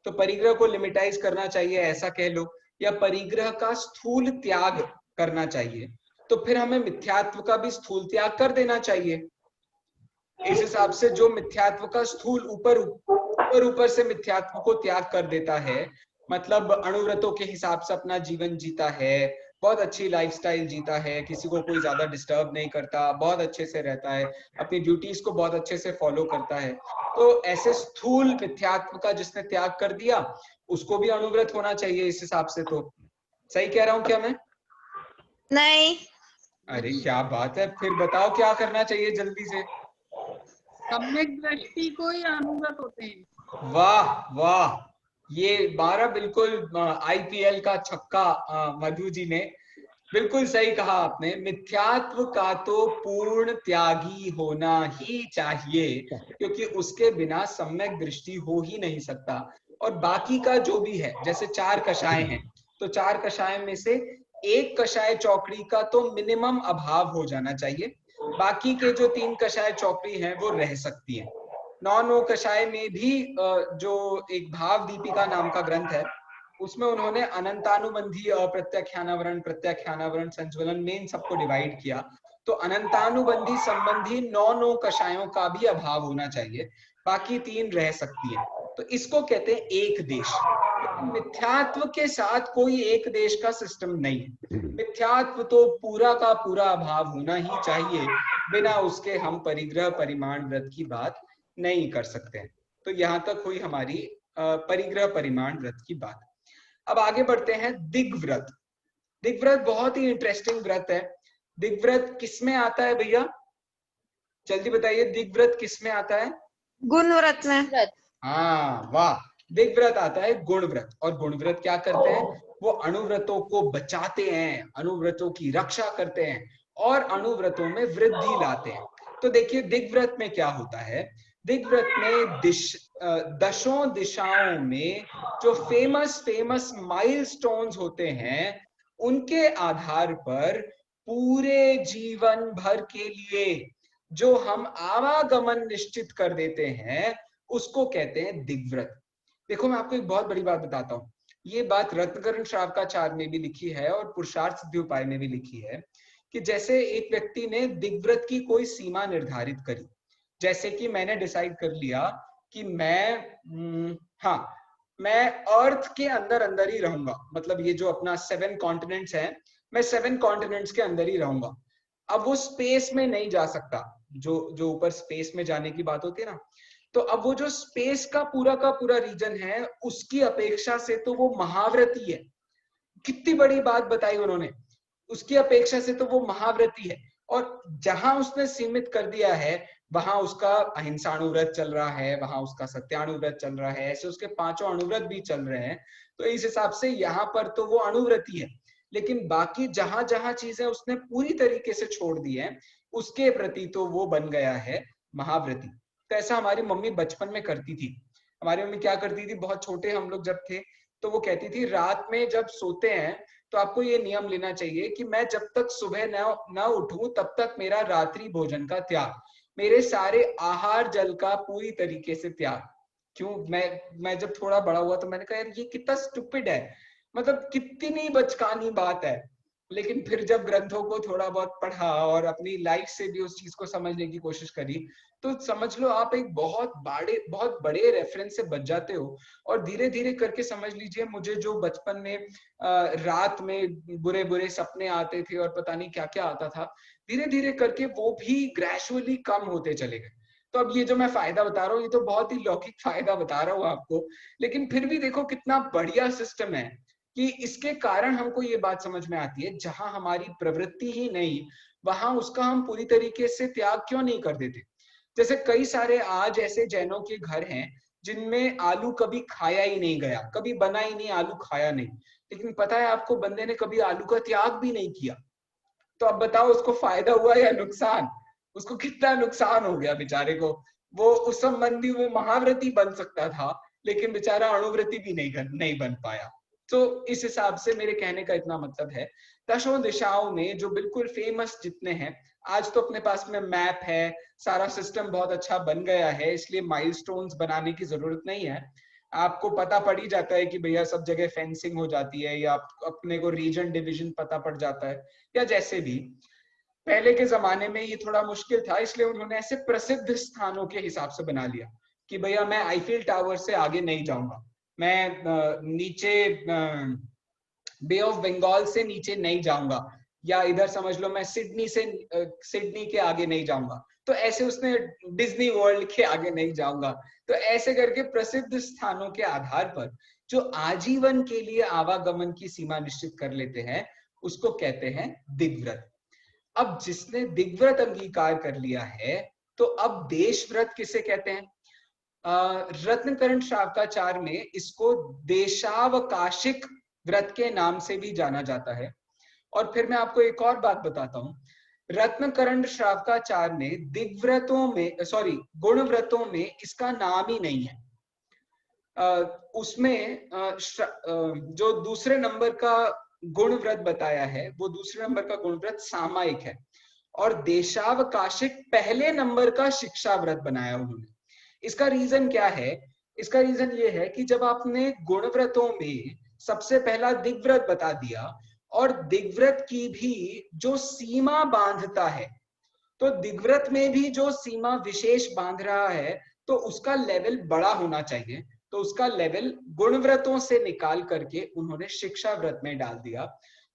तो परिग्रह को लिमिटाइज करना चाहिए ऐसा कह लो, या परिग्रह का स्थूल त्याग करना चाहिए। तो फिर हमें मिथ्यात्व का भी स्थूल त्याग कर देना चाहिए। इस हिसाब से जो मिथ्यात्व का स्थूल ऊपर से मिथ्यात्व को त्याग कर देता है, मतलब अणुव्रतों के हिसाब से अपना जीवन जीता है, बहुत अच्छी लाइफस्टाइल जीता है, किसी को कोई ज्यादा डिस्टर्ब नहीं करता, बहुत अच्छे से रहता है, अपनी ड्यूटीज को बहुत अच्छे से फॉलो करता है, तो ऐसे स्थूल मिथ्यात्व का जिसने त्याग कर दिया उसको भी अणुव्रत होना चाहिए इस हिसाब से। तो सही कह रहा हूं क्या मैं? नहीं। अरे क्या बात है, फिर बताओ क्या करना चाहिए जल्दी से। सम्यक दृष्टि को ही अनुव्रत होते हैं। वाह वाह, ये 12 बिल्कुल आईपीएल का छक्का मधु जी ने बिल्कुल सही कहा आपने। मिथ्यात्व का तो पूर्ण त्यागी होना ही चाहिए, क्योंकि उसके बिना सम्यक दृष्टि हो ही नहीं सकता। और बाकी का जो भी है, जैसे 4 कषाय हैं, तो 4 कषाय में से एक कषाय चौकड़ी का तो मिनिमम अभाव हो जाना चाहिए, बाकी के जो 3 कषाय चौकड़ी हैं वो रह सकती हैं। 9 कषाय में भी जो एक भाव दीपिका नाम का ग्रंथ है, उसमें उन्होंने अनंतानुबंधी, अप्रत्याख्यानावरण, प्रत्याख्यानावरण, संज्वलन में इन सबको डिवाइड किया। तो अनंतानुबंधी संबंधी 9 कषायों का भी अभाव होना चाहिए, बाकी 3 रह सकती है। तो इसको कहते हैं एक देश। मिथ्यात्व के साथ कोई एक देश का सिस्टम नहीं है। मिथ्यात्व तो पूरा का पूरा अभाव होना ही चाहिए, बिना उसके हम परिग्रह परिमाण व्रत की बात नहीं कर सकते हैं। तो यहाँ तक हुई हमारी परिग्रह परिमाण व्रत की बात। अब आगे बढ़ते हैं दिग्व्रत। दिग्व्रत बहुत ही इंटरेस्टिंग व्रत है। दिग्व्रत किसमें आता है भैया, जल्दी बताइए, दिग्व्रत किसमें आता है? गुण व्रत में। व्रत। हाँ वाह, दिग्व्रत आता है गुण व्रत। और गुण व्रत क्या करते हैं? वो अणुव्रतों को बचाते हैं, अणुव्रतों की रक्षा करते हैं और अणुव्रतों में वृद्धि लाते हैं। तो देखिए दिग्व्रत में क्या होता है। दिग्व्रत में दशों दिशाओं में जो फेमस माइलस्टोन्स होते हैं, उनके आधार पर पूरे जीवन भर के लिए जो हम आवागमन निश्चित कर देते हैं, उसको कहते हैं दिग्व्रत। देखो मैं आपको एक बहुत बड़ी बात बताता हूँ। ये बात रत्नकरण श्रावकाचार्य में भी लिखी है और पुरुषार्थ सिद्धि उपाय में भी लिखी है कि जैसे एक व्यक्ति ने दिग्व्रत की कोई सीमा निर्धारित करी, जैसे कि मैंने डिसाइड कर लिया कि मैं अर्थ के अंदर अंदर ही रहूंगा, मतलब ये जो अपना 7 कॉन्टिनेंट्स है, मैं 7 कॉन्टिनेंट्स के अंदर ही रहूंगा। अब वो स्पेस में नहीं जा सकता, जो ऊपर स्पेस में जाने की बात होती है ना, तो अब वो जो स्पेस का पूरा रीजन है, उसकी अपेक्षा से तो वो महाव्रती है। कितनी बड़ी बात बताई उन्होंने, उसकी अपेक्षा से तो वो महाव्रती है। और जहां उसने सीमित कर दिया है, वहां उसका अहिंसाणुव्रत चल रहा है, वहां उसका सत्याणुव्रत चल रहा है, ऐसे उसके 5 अणुव्रत भी चल रहे हैं। तो इस हिसाब से यहाँ पर तो वो अणुव्रती है, लेकिन बाकी जहां जहां चीजें उसने पूरी तरीके से छोड़ दी है, उसके प्रति तो वो बन गया है महाव्रती। तो ऐसा हमारी मम्मी बचपन में करती थी। हमारी मम्मी क्या करती थी, बहुत छोटे हम लोग जब थे, तो वो कहती थी रात में जब सोते हैं तो आपको ये नियम लेना चाहिए कि मैं जब तक सुबह न उठूं तब तक मेरा रात्रि भोजन का त्याग, मेरे सारे आहार जल का पूरी तरीके से त्याग। क्यों? मैं जब थोड़ा बड़ा हुआ तो मैंने कहा यार ये कितना स्टूपिड है, मतलब कितनी बचकानी बात है। लेकिन फिर जब ग्रंथों को थोड़ा बहुत पढ़ा और अपनी लाइफ से भी उस चीज को समझने की कोशिश करी, तो समझ लो आप एक बहुत बड़े रेफरेंस से बच जाते हो। और धीरे धीरे करके समझ लीजिए, मुझे जो बचपन में रात में बुरे सपने आते थे और पता नहीं क्या क्या आता था, धीरे धीरे करके वो भी ग्रेजुअली कम होते चले गए। तो अब ये जो मैं फायदा बता रहा हूँ, ये तो बहुत ही लौकिक फायदा बता रहा हूँ आपको, लेकिन फिर भी देखो कितना बढ़िया सिस्टम है कि इसके कारण हमको ये बात समझ में आती है, जहां हमारी प्रवृत्ति ही नहीं, वहां उसका हम पूरी तरीके से त्याग क्यों नहीं कर देते। जैसे कई सारे आज ऐसे जैनों के घर हैं जिनमें आलू कभी खाया ही नहीं गया, कभी बना ही नहीं, आलू खाया नहीं, लेकिन पता है आपको, बंदे ने कभी आलू का त्याग भी नहीं किया। तो अब बताओ उसको फायदा हुआ या नुकसान? उसको कितना नुकसान हो गया बेचारे को। वो उस संबंधी वो महाव्रती बन सकता था, लेकिन बेचारा अणुव्रती भी नहीं बन पाया। तो इस हिसाब से मेरे कहने का इतना मतलब है, दशों दिशाओं में जो बिल्कुल फेमस जितने हैं, आज तो अपने पास में मैप है, सारा सिस्टम बहुत अच्छा बन गया है, इसलिए माइलस्टोन्स बनाने की जरूरत नहीं है। आपको पता पड़ ही जाता है कि भैया सब जगह फेंसिंग हो जाती है, या अपने को रीजन डिवीजन पता पड़ जाता है, या जैसे भी। पहले के जमाने में ये थोड़ा मुश्किल था, इसलिए उन्होंने ऐसे प्रसिद्ध स्थानों के हिसाब से बना लिया कि भैया मैं आईफिल टावर से आगे नहीं जाऊंगा, मैं नीचे बे ऑफ बंगाल से नीचे नहीं जाऊंगा, या इधर समझ लो मैं सिडनी के आगे नहीं जाऊंगा, तो ऐसे उसने डिज्नी वर्ल्ड के आगे नहीं जाऊंगा। तो ऐसे करके प्रसिद्ध स्थानों के आधार पर जो आजीवन के लिए आवागमन की सीमा निश्चित कर लेते हैं, उसको कहते हैं दिग्व्रत। अब जिसने दिग्व्रत अंगीकार कर लिया है, तो अब देशव्रत किसे कहते हैं? रत्नकरण श्रावकाचार्य में इसको देशावकाशिक व्रत के नाम से भी जाना जाता है। और फिर मैं आपको एक और बात बताता हूं, रत्नकरण श्रावकाचार्य ने गुण व्रतों में इसका नाम ही नहीं है। उसमें जो दूसरे नंबर का गुण व्रत बताया है, वो दूसरे नंबर का गुण व्रत सामायिक है, और देशावकाशिक पहले नंबर का शिक्षा व्रत बनाया उन्होंने। इसका रीजन क्या है? इसका रीजन ये है कि जब आपने गुण व्रतों में सबसे पहला दिग्व्रत बता दिया, और दिग्व्रत की भी जो सीमा बांधता है, तो दिग्व्रत में भी जो सीमा विशेष बांध रहा है, तो उसका लेवल बड़ा होना चाहिए, तो उसका लेवल गुण व्रतों से निकाल करके उन्होंने शिक्षा व्रत में डाल दिया।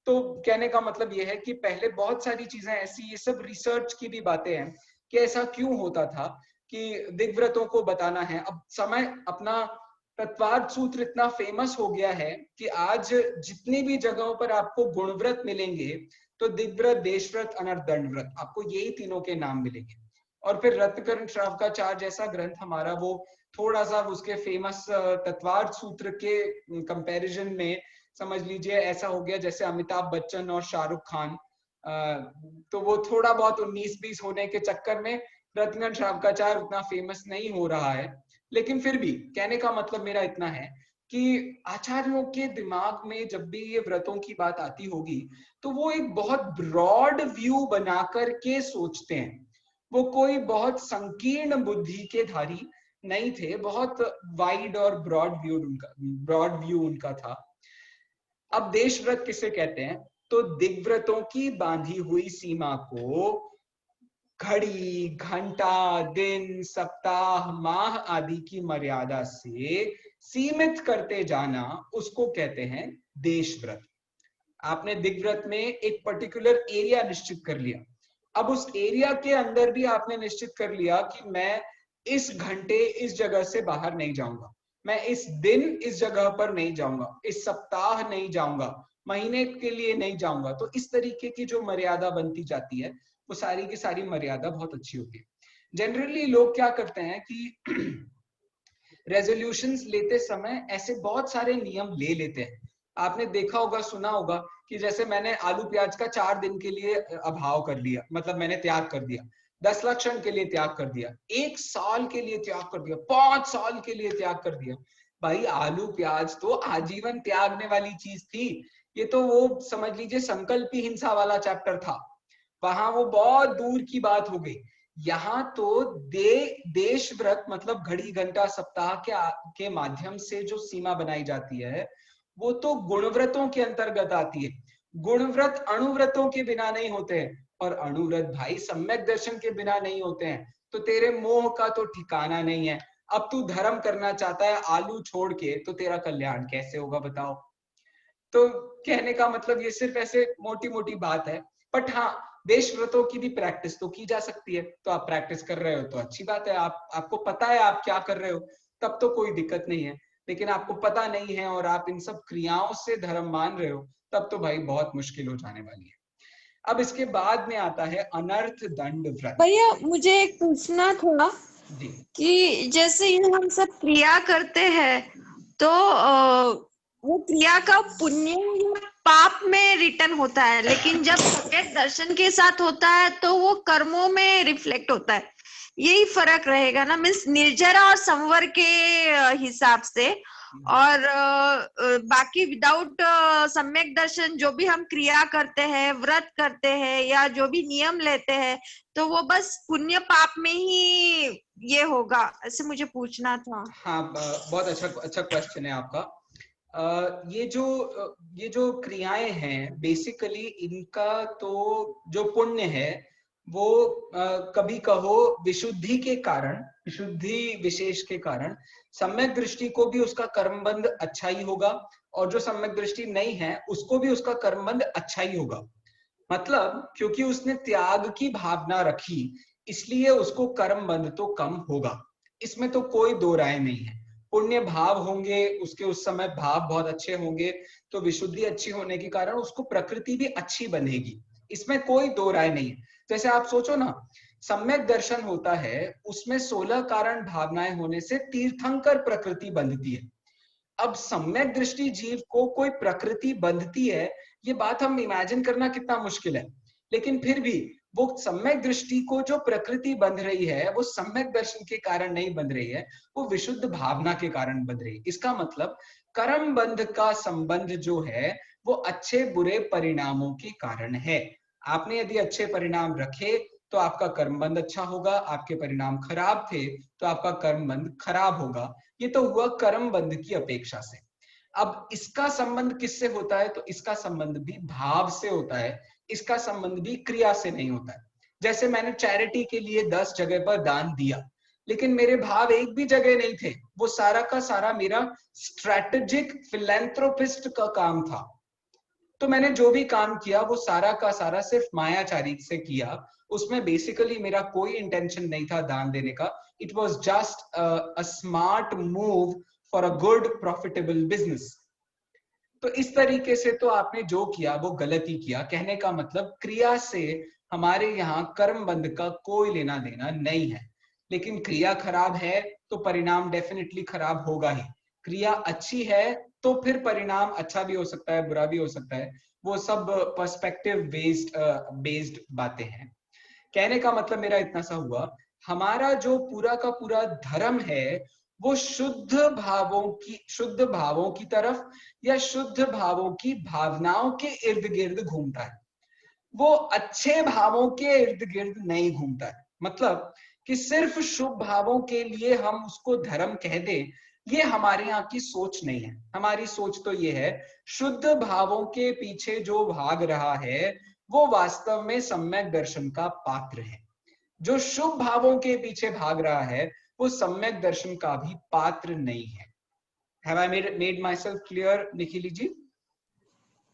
तो कहने का मतलब यह है कि पहले बहुत सारी चीजें ऐसी, ये सब रिसर्च की भी बातें हैं कि ऐसा क्यों होता था कि दिग्व्रतों को बताना है। अब समय अपना तत्वार्थ सूत्र इतना फेमस हो गया है कि आज जितनी भी जगहों पर आपको गुणव्रत मिलेंगे तो दिग्व्रत, देशव्रत, अनर्थ, दंडव्रत, आपको यही तीनों के नाम मिलेंगे। और फिर रत्नकरण श्रावकाचार्य जैसा ग्रंथ हमारा, वो थोड़ा सा उसके फेमस तत्वार्थ सूत्र के कंपैरिजन में समझ लीजिए ऐसा हो गया जैसे अमिताभ बच्चन और शाहरुख खान। तो वो थोड़ा बहुत 19-20 होने के चक्कर में रत्नकरण श्रावकाचार्य उतना फेमस नहीं हो रहा है। लेकिन फिर भी कहने का मतलब मेरा इतना है कि आचार्यों के दिमाग में जब भी ये व्रतों की बात आती होगी तो वो एक बहुत ब्रॉड व्यू बना करके सोचते हैं। वो कोई बहुत संकीर्ण बुद्धि के धारी नहीं थे, बहुत वाइड और ब्रॉड व्यू उनका था। अब देशव्रत किसे कहते हैं? तो दिग्व्रतों की बांधी हुई सीमा को घड़ी, घंटा, दिन, सप्ताह, माह आदि की मर्यादा से सीमित करते जाना, उसको कहते हैं देशव्रत। आपने दिग्व्रत में एक पर्टिकुलर एरिया निश्चित कर लिया। अब उस एरिया के अंदर भी आपने निश्चित कर लिया कि मैं इस घंटे इस जगह से बाहर नहीं जाऊंगा, मैं इस दिन इस जगह पर नहीं जाऊंगा, इस सप्ताह नहीं जाऊंगा, महीने के लिए नहीं जाऊंगा। तो इस तरीके की जो मर्यादा बनती जाती है वो सारी की सारी मर्यादा बहुत अच्छी होती है। जनरली लोग क्या करते हैं कि रेजोल्यूशंस लेते समय ऐसे बहुत सारे नियम ले लेते हैं। आपने देखा होगा, सुना होगा कि जैसे मैंने आलू प्याज का 4 दिन के लिए अभाव कर लिया, मतलब मैंने त्याग कर दिया, 10 लाख क्षण के लिए त्याग कर दिया, 1 साल के लिए त्याग कर दिया, 5 साल के लिए त्याग कर दिया। भाई आलू प्याज तो आजीवन त्यागने वाली चीज थी। ये तो वो समझ लीजिए संकल्पी हिंसा वाला चैप्टर था, वहां वो बहुत दूर की बात हो गई। यहाँ तो देश व्रत मतलब घड़ी, घंटा, सप्ताह के माध्यम से जो सीमा बनाई जाती है वो तो गुणव्रतों के अंतर्गत आती है। गुणव्रत अणुव्रतों के बिना नहीं होते हैं, और अणुव्रत भाई सम्यक दर्शन के बिना नहीं होते हैं। तो तेरे मोह का तो ठिकाना नहीं है। अब तू धर्म करना चाहता है आलू छोड़ के, तो तेरा कल्याण कैसे होगा बताओ? तो कहने का मतलब ये सिर्फ ऐसे मोटी मोटी बात है। बट हाँ, देश व्रतों की भी प्रैक्टिस तो की जा सकती है। तो आप प्रैक्टिस कर रहे हो तो अच्छी बात है, आपको पता है आप क्या कर रहे हो, तब तो कोई दिक्कत नहीं है। लेकिन आपको पता नहीं है और आप इन सब क्रियाओं से धर्म मान रहे हो, तब तो भाई बहुत मुश्किल हो जाने वाली है। अब इसके बाद में आता है अनर्थ दंड व्रत। भैया मुझे एक पूछना था जी कि जैसे ये हम सब क्रिया करते हैं तो वो क्रिया का पुण्य या पाप में रिटर्न होता है, लेकिन जब सम्यक दर्शन के साथ होता है तो वो कर्मों में रिफ्लेक्ट होता है। यही फर्क रहेगा ना, मीन्स निर्जरा और संवर के हिसाब से। और बाकी विदाउट सम्यक दर्शन जो भी हम क्रिया करते हैं, व्रत करते हैं या जो भी नियम लेते हैं, तो वो बस पुण्य पाप में ही ये होगा, ऐसे मुझे पूछना था। हाँ, बहुत अच्छा क्वेश्चन है आपका। ये जो क्रियाएं हैं बेसिकली इनका तो जो पुण्य है वो कभी कहो विशुद्धि के कारण, विशुद्धि विशेष के कारण सम्यक दृष्टि को भी उसका कर्मबंध अच्छा ही होगा, और जो सम्यक दृष्टि नहीं है उसको भी उसका कर्मबंध अच्छा ही होगा। मतलब क्योंकि उसने त्याग की भावना रखी इसलिए उसको कर्मबंध तो कम होगा, इसमें तो कोई दो राय नहीं है। पुण्य भाव होंगे उसके, उस समय भाव बहुत अच्छे होंगे, तो विशुद्धि अच्छी होने के कारण उसको प्रकृति भी अच्छी बनेगी, इसमें कोई दो राय नहीं है। जैसे आप सोचो ना, सम्यक दर्शन होता है उसमें 16 कारण भावनाएं होने से तीर्थंकर प्रकृति बंधती है। अब सम्यक दृष्टि जीव को कोई प्रकृति बंधती है, ये बात हम इमेजिन करना कितना मुश्किल है। लेकिन फिर भी वो सम्यक दृष्टि को जो प्रकृति बंध रही है वो सम्यक दर्शन के कारण नहीं बंध रही है, वो विशुद्ध भावना के कारण बंध रही है। इसका मतलब कर्म बंध का संबंध जो है वो अच्छे बुरे परिणामों के कारण है। आपने यदि अच्छे परिणाम रखे तो आपका कर्मबंध अच्छा होगा, आपके परिणाम खराब थे तो आपका कर्मबंध खराब होगा। ये तो हुआ कर्मबंध की अपेक्षा से। अब इसका संबंध किससे होता है? तो इसका संबंध भी भाव से होता है, इसका संबंध भी क्रिया से नहीं होता है। जैसे मैंने चैरिटी के लिए 10 जगह पर दान दिया, लेकिन मेरे भाव एक भी जगह नहीं थे। वो सारा का सारा मेरा स्ट्रेटेजिक फिलैंथ्रोपिस्ट का काम था। तो मैंने जो भी काम किया वो सारा का सारा सिर्फ मायाचारी से किया। उसमें बेसिकली मेरा कोई इंटेंशन नहीं था दान देने का। It was just a smart move for a good profitable business. तो इस तरीके से तो आपने जो किया वो गलत ही किया। कहने का मतलब क्रिया से हमारे यहाँ कर्म बंध का कोई लेना देना नहीं है। लेकिन क्रिया खराब है तो परिणाम डेफिनेटली खराब होगा ही। क्रिया अच्छी है तो फिर परिणाम अच्छा भी हो सकता है, बुरा भी हो सकता है। वो सब पर्सपेक्टिव बेस्ड बातें हैं। कहने का मतलब मेरा इतना सा हुआ, हमारा जो पूरा का पूरा धर्म है वो शुद्ध भावों की तरफ या शुद्ध भावों की भावनाओं के इर्द गिर्द घूमता है। वो अच्छे भावों के इर्द गिर्द नहीं घूमता है। मतलब कि सिर्फ शुभ भावों के लिए हम उसको धर्म कह दें, ये हमारे यहाँ की सोच नहीं है। हमारी सोच तो ये है, शुद्ध भावों के पीछे जो भाग रहा है वो वास्तव में सम्यक दर्शन का पात्र है। जो शुभ भावों के पीछे भाग रहा है वो सम्यक दर्शन का भी पात्र नहीं है। Have I made myself clear, निखिली जी?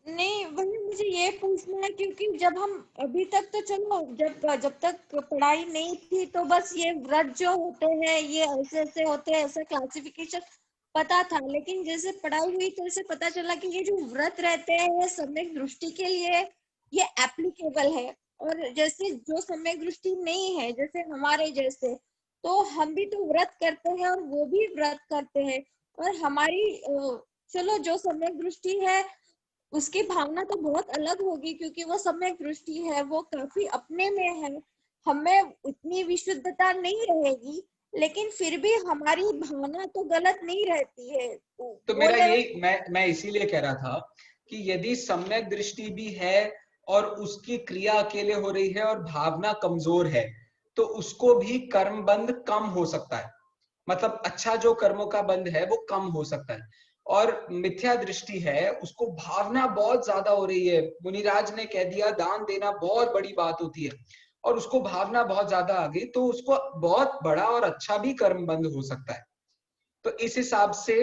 नहीं, वही मुझे ये पूछना है, क्योंकि जब हम अभी तक तो चलो जब तक पढ़ाई नहीं थी तो बस ये व्रत जो होते हैं ये ऐसे ऐसे होते हैं, ऐसा क्लासिफिकेशन पता था। लेकिन जैसे पढ़ाई हुई तो ऐसे पता चला कि ये जो व्रत रहते हैं ये सम्यक दृष्टि के लिए ये एप्लीकेबल है। और जैसे जो सम्यक दृष्टि नहीं है, जैसे हमारे जैसे, तो हम भी तो व्रत करते हैं और वो भी व्रत करते हैं। और हमारी चलो जो सम्यक दृष्टि है उसकी भावना तो बहुत अलग होगी, क्योंकि वो सम्यक दृष्टि है, वो काफी अपने में है, हमें उतनी विशुद्धता नहीं रहेगी, लेकिन फिर भी हमारी भावना तो गलत नहीं रहती है। तो मेरा यही मैं इसीलिए कह रहा था कि यदि सम्यक दृष्टि भी है और उसकी क्रिया अकेले हो रही है और भावना कमजोर है तो उसको भी कर्म बंध कम हो सकता है। मतलब अच्छा जो कर्मों का बंध है वो कम हो सकता है। और मिथ्या दृष्टि है उसको भावना बहुत ज्यादा हो रही है। मुनिराज ने कह दिया दान देना बहुत बड़ी बात होती है और उसको भावना बहुत ज्यादा आ गई तो उसको बहुत बड़ा और अच्छा भी कर्म बंध हो सकता है। तो इस हिसाब से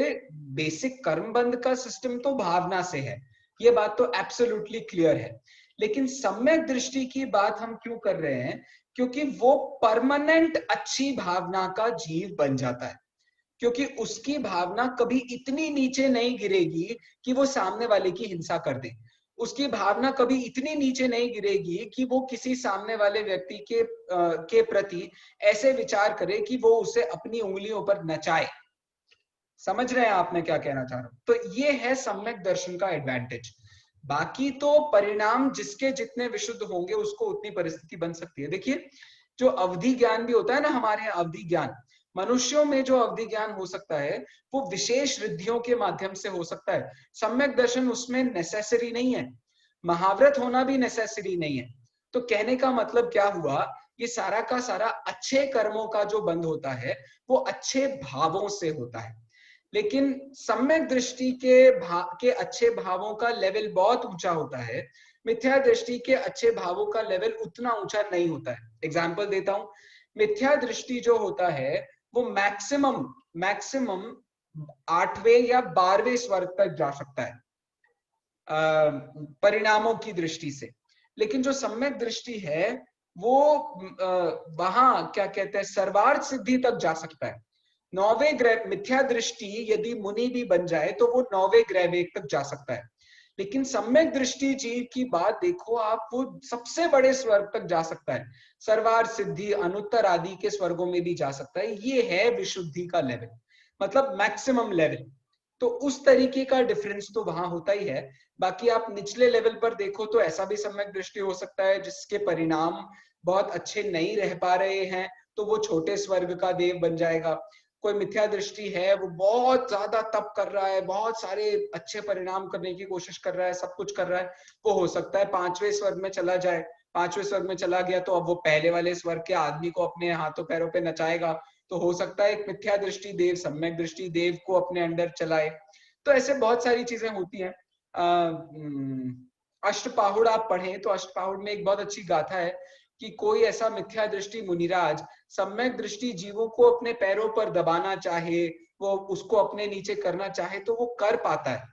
बेसिक कर्म बंध का सिस्टम तो भावना से है, ये बात तो एब्सोल्युटली क्लियर है। लेकिन सम्यक दृष्टि की बात हम क्यों कर रहे हैं? क्योंकि वो परमानेंट अच्छी भावना का जीव बन जाता है। क्योंकि उसकी भावना कभी इतनी नीचे नहीं गिरेगी कि वो सामने वाले की हिंसा कर दे। उसकी भावना कभी इतनी नीचे नहीं गिरेगी कि वो किसी सामने वाले व्यक्ति के प्रति ऐसे विचार करे कि वो उसे अपनी उंगलियों पर नचाए। समझ रहे हैं आप मैं क्या कहना चाह रहा हूं? तो ये है सम्यक दर्शन का एडवांटेज। बाकी तो परिणाम जिसके जितने विशुद्ध होंगे उसको उतनी परिस्थिति बन सकती है। देखिए जो अवधि ज्ञान भी होता है ना, हमारे यहाँ अवधि ज्ञान, मनुष्यों में जो अवधि ज्ञान हो सकता है वो विशेष रिद्धियों के माध्यम से हो सकता है। सम्यक दर्शन उसमें नेसेसरी नहीं है, महाव्रत होना भी नेसेसरी नहीं है। तो कहने का मतलब क्या हुआ, ये सारा का सारा अच्छे कर्मों का जो बंध होता है वो अच्छे भावों से होता है। लेकिन सम्यक दृष्टि के अच्छे भावों का लेवल बहुत ऊंचा होता है, मिथ्या दृष्टि के अच्छे भावों का लेवल उतना ऊंचा नहीं होता है। एग्जाम्पल देता हूं, मिथ्या दृष्टि जो होता है वो मैक्सिमम 8वें या 12वें स्वर्ग तक जा सकता है परिणामों की दृष्टि से। लेकिन जो सम्यक दृष्टि है वो वहां क्या कहते हैं, सर्वार्थ सिद्धि तक जा सकता है। 9वें ग्रह मिथ्या दृष्टि यदि मुनि भी बन जाए तो वो 9वें ग्रह वेग तक जा सकता है। लेकिन सम्यक दृष्टि जीव की बात देखो आप, वो सबसे बड़े स्वर्ग तक जा सकता है, सर्वार्थ सिद्धि अनुत्तर आदि के स्वर्गों में भी जा सकता है। ये है विशुद्धि का लेवल, मतलब मैक्सिमम लेवल। तो उस तरीके का डिफरेंस तो वहां होता ही है। बाकी आप निचले लेवल पर देखो तो ऐसा भी सम्यक दृष्टि हो सकता है जिसके परिणाम बहुत अच्छे नहीं रह पा रहे हैं तो वो छोटे स्वर्ग का देव बन जाएगा। कोई मिथ्या दृष्टि है वो बहुत ज्यादा तप कर रहा है, बहुत सारे अच्छे परिणाम करने की कोशिश कर रहा है, सब कुछ कर रहा है, वो हो सकता है 5वें स्वर्ग में चला जाए। 5वें स्वर्ग में चला गया तो अब वो पहले वाले स्वर्ग के आदमी को अपने हाथों पैरों पे नचाएगा। तो हो सकता है एक मिथ्या दृष्टि देव सम्यक दृष्टि देव को अपने अंडर चलाए। तो ऐसे बहुत सारी चीजें होती हैं। अष्टपाहुड़ आप पढ़ें तो अष्टपाहुड़ में एक बहुत अच्छी गाथा है कि कोई ऐसा मिथ्या दृष्टि मुनिराज सम्यक दृष्टि जीवों को अपने पैरों पर दबाना चाहे, वो उसको अपने नीचे करना चाहे तो वो कर पाता है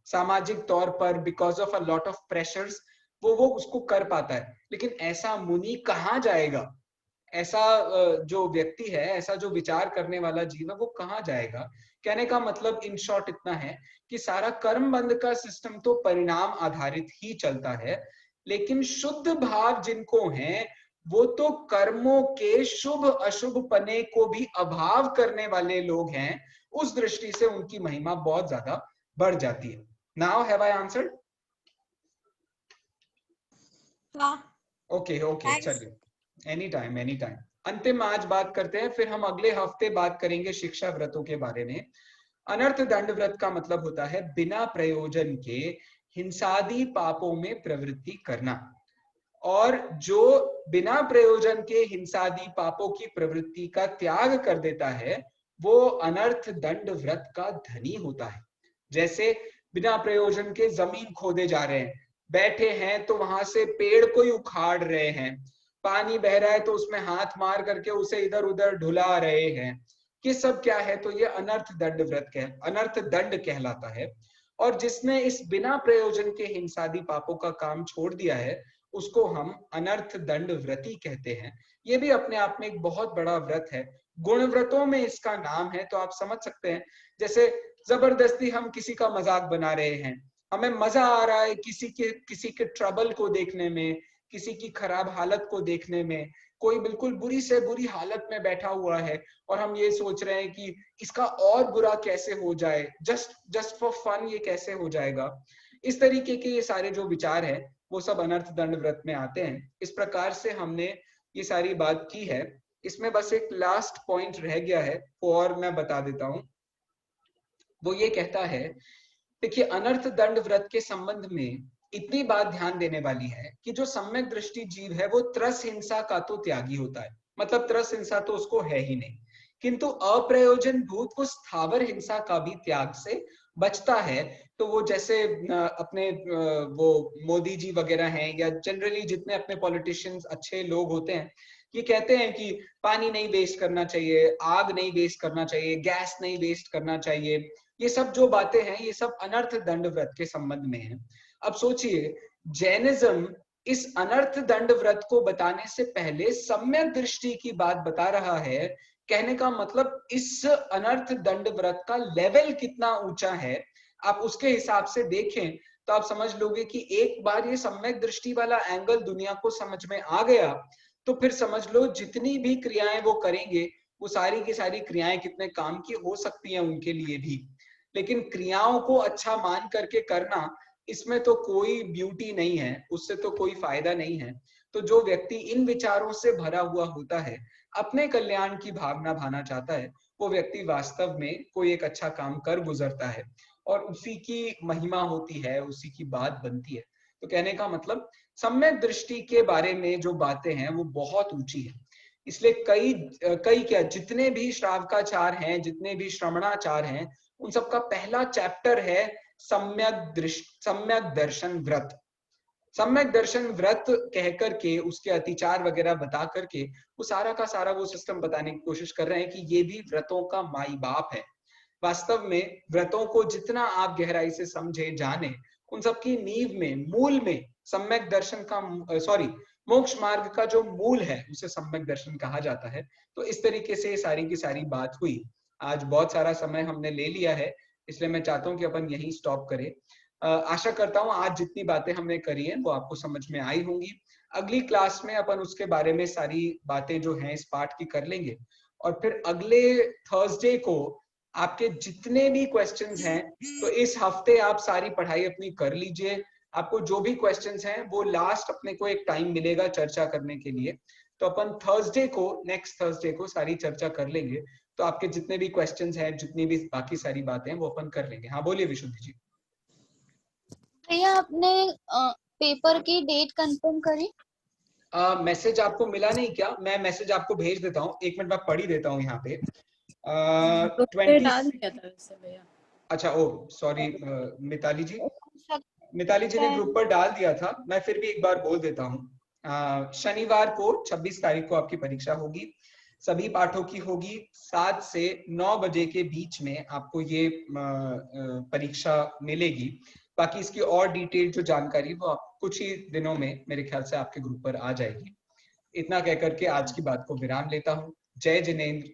सामाजिक तौर पर, because of a lot of pressures वो उसको कर पाता है। लेकिन ऐसा मुनि कहाँ जाएगा? ऐसा जो व्यक्ति है, ऐसा जो विचार करने वाला जीव है, वो कहाँ जाएगा? कहने का मतलब इन शॉर्ट इतना है कि सारा कर्म बंध का सिस्टम तो परिणाम आधारित ही चलता है, लेकिन शुद्ध भाव जिनको है वो तो कर्मों के शुभ अशुभ पने को भी अभाव करने वाले लोग हैं। उस दृष्टि से उनकी महिमा बहुत ज्यादा बढ़ जाती है। Now have I answered? Okay okay, चलिए, एनी टाइम एनी टाइम। अंतिम आज बात करते हैं, फिर हम अगले हफ्ते बात करेंगे शिक्षा व्रतों के बारे में। अनर्थ दंड व्रत का मतलब होता है बिना प्रयोजन के हिंसादी पापों में प्रवृत्ति करना, और जो बिना प्रयोजन के हिंसादी पापों की प्रवृत्ति का त्याग कर देता है वो अनर्थ दंड व्रत का धनी होता है। जैसे बिना प्रयोजन के जमीन खोदे जा रहे हैं, बैठे हैं तो वहां से पेड़ को ही उखाड़ रहे हैं, पानी बह रहा है तो उसमें हाथ मार करके उसे इधर उधर ढुला रहे हैं, ये सब क्या है? तो ये अनर्थ दंड व्रत अनर्थ दंड कहलाता है। और जिसने इस बिना प्रयोजन के हिंसादी पापों का काम छोड़ दिया है उसको हम अनर्थ दंड व्रती कहते हैं। ये भी अपने आप में एक बहुत बड़ा व्रत है, गुण व्रतों में इसका नाम है। तो आप समझ सकते हैं, जैसे जबरदस्ती हम किसी का मजाक बना रहे हैं, हमें मजा आ रहा है किसी के ट्रबल को देखने में, किसी की खराब हालत को देखने में। कोई बिल्कुल बुरी से बुरी हालत में बैठा हुआ है और हम ये सोच रहे हैं कि इसका और बुरा कैसे हो जाए, जस्ट फॉर फन ये कैसे हो जाएगा। इस तरीके के ये सारे जो विचार है वो सब अनर्थ दंड व्रत में आते हैं। इस प्रकार से हमने ये सारी बात की है। इसमें बस एक लास्ट पॉइंट रह गया है, और मैं बता देता हूं। वो ये कहता है, देखिए अनर्थ दंड व्रत के संबंध में इतनी बात ध्यान देने वाली है कि जो सम्यक दृष्टि जीव है वो त्रस हिंसा का तो त्यागी होता है, मतलब त्रस हिंसा तो उसको है ही नहीं, किंतु अप्रयोजन भूत वो स्थावर हिंसा का भी त्याग से बचता है। तो वो जैसे अपने वो मोदी जी वगैरह हैं, या जनरली जितने अपने पॉलिटिशियंस अच्छे लोग होते हैं, ये कहते हैं कि पानी नहीं वेस्ट करना चाहिए, आग नहीं वेस्ट करना चाहिए, गैस नहीं वेस्ट करना चाहिए। ये सब जो बातें हैं ये सब अनर्थ दंड व्रत के संबंध में है। अब सोचिए, जैनिज्म इस अनर्थ दंड व्रत को बताने से पहले सम्यक दृष्टि की बात बता रहा है। कहने का मतलब इस अनर्थ दंड व्रत का लेवल कितना ऊंचा है, आप उसके हिसाब से देखें तो आप समझ लोगे कि एक बार ये सम्यक दृष्टि वाला एंगल दुनिया को समझ में आ गया तो फिर समझ लो जितनी भी क्रियाएं वो करेंगे वो सारी की सारी क्रियाएं कितने काम की हो सकती हैं उनके लिए भी। लेकिन क्रियाओं को अच्छा मान करके करना, इसमें तो कोई ब्यूटी नहीं है, उससे तो कोई फायदा नहीं है। तो जो व्यक्ति इन विचारों से भरा हुआ होता है, अपने कल्याण की भावना भाना चाहता है, वो व्यक्ति वास्तव में कोई एक अच्छा काम कर गुजरता है और उसी की महिमा होती है, उसी की बात बनती है। तो कहने का मतलब सम्यक दृष्टि के बारे में जो बातें हैं वो बहुत ऊंची है। इसलिए कई क्या जितने भी श्रावकाचार हैं, जितने भी श्रमणाचार हैं, उन सबका पहला चैप्टर है सम्यक दर्शन व्रत। सम्यक दर्शन व्रत कह करके उसके अतिचार वगैरह बता करके वो सारा का सारा वो सिस्टम बताने की कोशिश कर रहे हैं कि ये भी व्रतों का माई बाप है। वास्तव में व्रतों को जितना आप गहराई से समझे जाने, उन सबकी नींव में, मूल में सम्यक दर्शन का मोक्ष मार्ग का जो मूल है उसे सम्यक दर्शन कहा जाता है। तो इस तरीके से सारी की सारी बात हुई। आज बहुत सारा समय हमने ले लिया है, इसलिए मैं चाहता हूं कि अपन यहीं स्टॉप करें। आशा करता हूं आज जितनी बातें हमने करी हैं वो आपको समझ में आई होंगी। अगली क्लास में अपन उसके बारे में सारी बातें जो हैं इस पाठ की कर लेंगे, और फिर अगले थर्सडे को आपके जितने भी क्वेश्चंस हैं, तो इस हफ्ते आप सारी पढ़ाई अपनी कर लीजिए। आपको जो भी क्वेश्चंस हैं वो लास्ट अपने को एक टाइम मिलेगा चर्चा करने के लिए, तो अपन थर्सडे को, नेक्स्ट थर्सडे को सारी चर्चा कर लेंगे। तो आपके जितने भी क्वेश्चंस हैं, जितनी भी बाकी सारी बातें हैं वो अपन कर लेंगे। हाँ बोलिए विशुद्धि जी। भैया आपने पेपर की डेट कंफर्म करी? मैसेज आपको मिला नहीं क्या? मैं मैसेज आपको भेज देता हूँ, एक मिनट मैं पढ़ ही देता हूँ यहाँ पे। 20 अच्छा, ओ सॉरी मिताली जी ने ग्रुप पर डाल दिया था, मैं फिर भी एक बार बोल देता हूँ। शनिवार को 26 तारीख को आपकी परीक्षा होगी। सभी पाठों की होगी। 7 से 9 बजे के बीच में आपको ये परीक्षा मिलेगी। बाकी इसकी और डिटेल जो जानकारी वो आप कुछ ही दिनों में मेरे ख्याल से आपके ग्रुप पर आ जाएगी। इतना कहकर के आज की बात को विराम लेता हूँ। जय जिनेंद्र,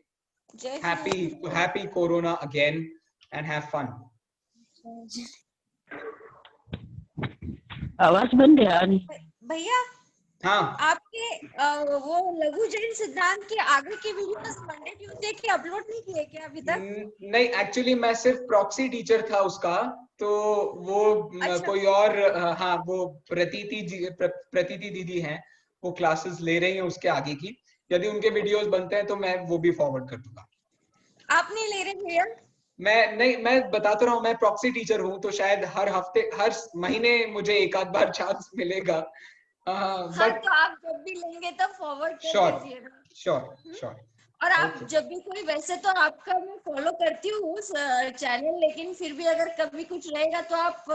जय happy corona again and have fun. आवाज बंद है यार। भैया हाँ, आपके वो लघु जैन सिद्धांत के आगे की वीडियोस मंडे ट्यूसडे की अपलोड नहीं किए क्या अभी तक? नहीं, एक्चुअली मैं सिर्फ प्रॉक्सी टीचर था उसका, तो वो अच्छा। कोई और हाँ, वो प्रतीति दीदी हैं, वो क्लासेस ले रही हैं उसके आगे की। यदि उनके वीडियोस बनते हैं तो मैं वो भी फॉरवर्ड कर दूंगा। आप नहीं ले रहे भैया? मैं बताता रहा हूँ, मैं प्रॉक्सी टीचर हूँ, तो शायद हर हफ्ते हर महीने मुझे एक आध बार चांस मिलेगा। हाँ, बट तो आप जब भी लेंगे तो फॉरवर्ड कर श्योर दीजिए ना। श्योर। और आप Okay. जब भी कोई, वैसे तो आपका मैं फॉलो करती हूँ चैनल, लेकिन फिर भी अगर कभी कुछ रहेगा तो आप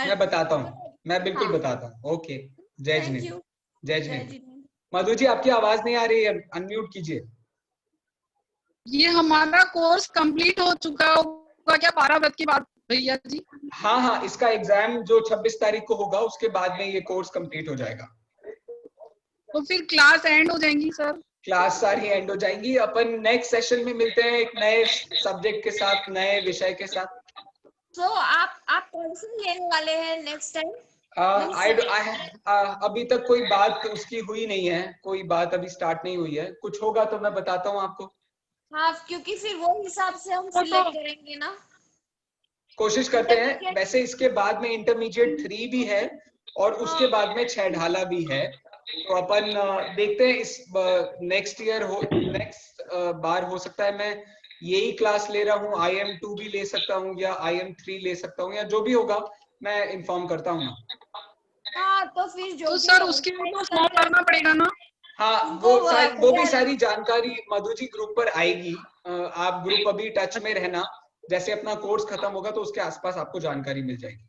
मैं बताता हूँ, मैं बिल्कुल हाँ। बताता हूँ। ओके, जय थैंक जिनेंद्र। यू। जय जय जिनेंद्र। जिनेंद्र। मधु जी, आपकी आवाज नहीं आ रही है, अनम्यूट कीजिए। ये हमारा कोर्स कंप्लीट हो चुका होगा क्या 12 व्रत के बाद भैया जी? हाँ, इसका एग्जाम जो 26 तारीख को होगा उसके बाद में ये कोर्स कंप्लीट हो जाएगा। तो फिर क्लास एंड हो जाएंगी सर? क्लास सारी एंड हो जाएंगी। अपन नेक्स्ट सेशन में मिलते हैं एक नए सब्जेक्ट के साथ, नए विषय के साथ। तो आप कौन सी लेने वाले हैं नेक्स्ट टाइम? अभी तक कोई बात उसकी हुई नहीं है, कोई बात अभी स्टार्ट नहीं हुई है। कुछ होगा तो मैं बताता हूँ आपको। हाँ, क्योंकि फिर वो हिसाब से हम सिलेक्ट करेंगे ना। कोशिश करते हैं। वैसे इसके बाद में इंटरमीडिएट 3 भी है और उसके बाद में 6 ढाला भी है। तो अपन देखते हैं इस नेक्स्ट बार हो सकता है मैं यही क्लास ले रहा हूँ, IM2 भी ले सकता हूँ या IM3 ले सकता हूँ, या जो भी होगा मैं इन्फॉर्म करता हूँ ना। हाँ, तो फिर जो तो भी सर उसके लिए तो फॉर्म भरना पड़ेगा ना? हाँ, वो भी सारी जानकारी मधु जी ग्रुप पर आएगी। आप ग्रुप अभी टच में रहना, जैसे अपना कोर्स खत्म होगा तो उसके आसपास आपको जानकारी मिल जाएगी।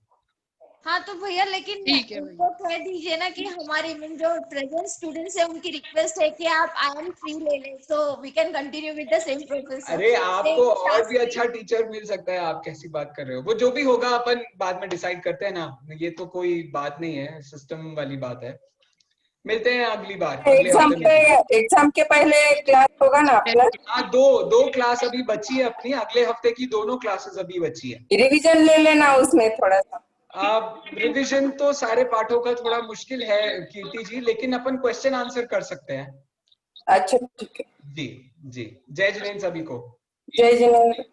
हाँ, तो भैया लेकिन ठीक है उनको कह दीजिए ना कि हमारी जो प्रेजेंट स्टूडेंट्स है उनकी रिक्वेस्ट है कि आप IM3 ले लें, so we can continue with the same professor. अरे आपको और भी अच्छा टीचर मिल सकता है, आप कैसी बात कर रहे हो? वो जो भी होगा अपन बाद में डिसाइड करते हैं ना, ये तो कोई बात नहीं है, सिस्टम वाली बात है। मिलते हैं अगली बार, अगले हफ्ते। एग्जाम के पहले क्लास होगा ना अपना? हाँ, दो क्लास अभी बची है अपनी, अगले हफ्ते की दोनों क्लासेस अभी बची है। रिवीजन ले लेना उसमें थोड़ा सा। रिवीजन तो सारे पाठों का थोड़ा मुश्किल है कीर्ति जी, लेकिन अपन क्वेश्चन आंसर कर सकते हैं। अच्छा ठीक है। जी। जय जिनेंद्र सभी को। जय जिनेंद्र।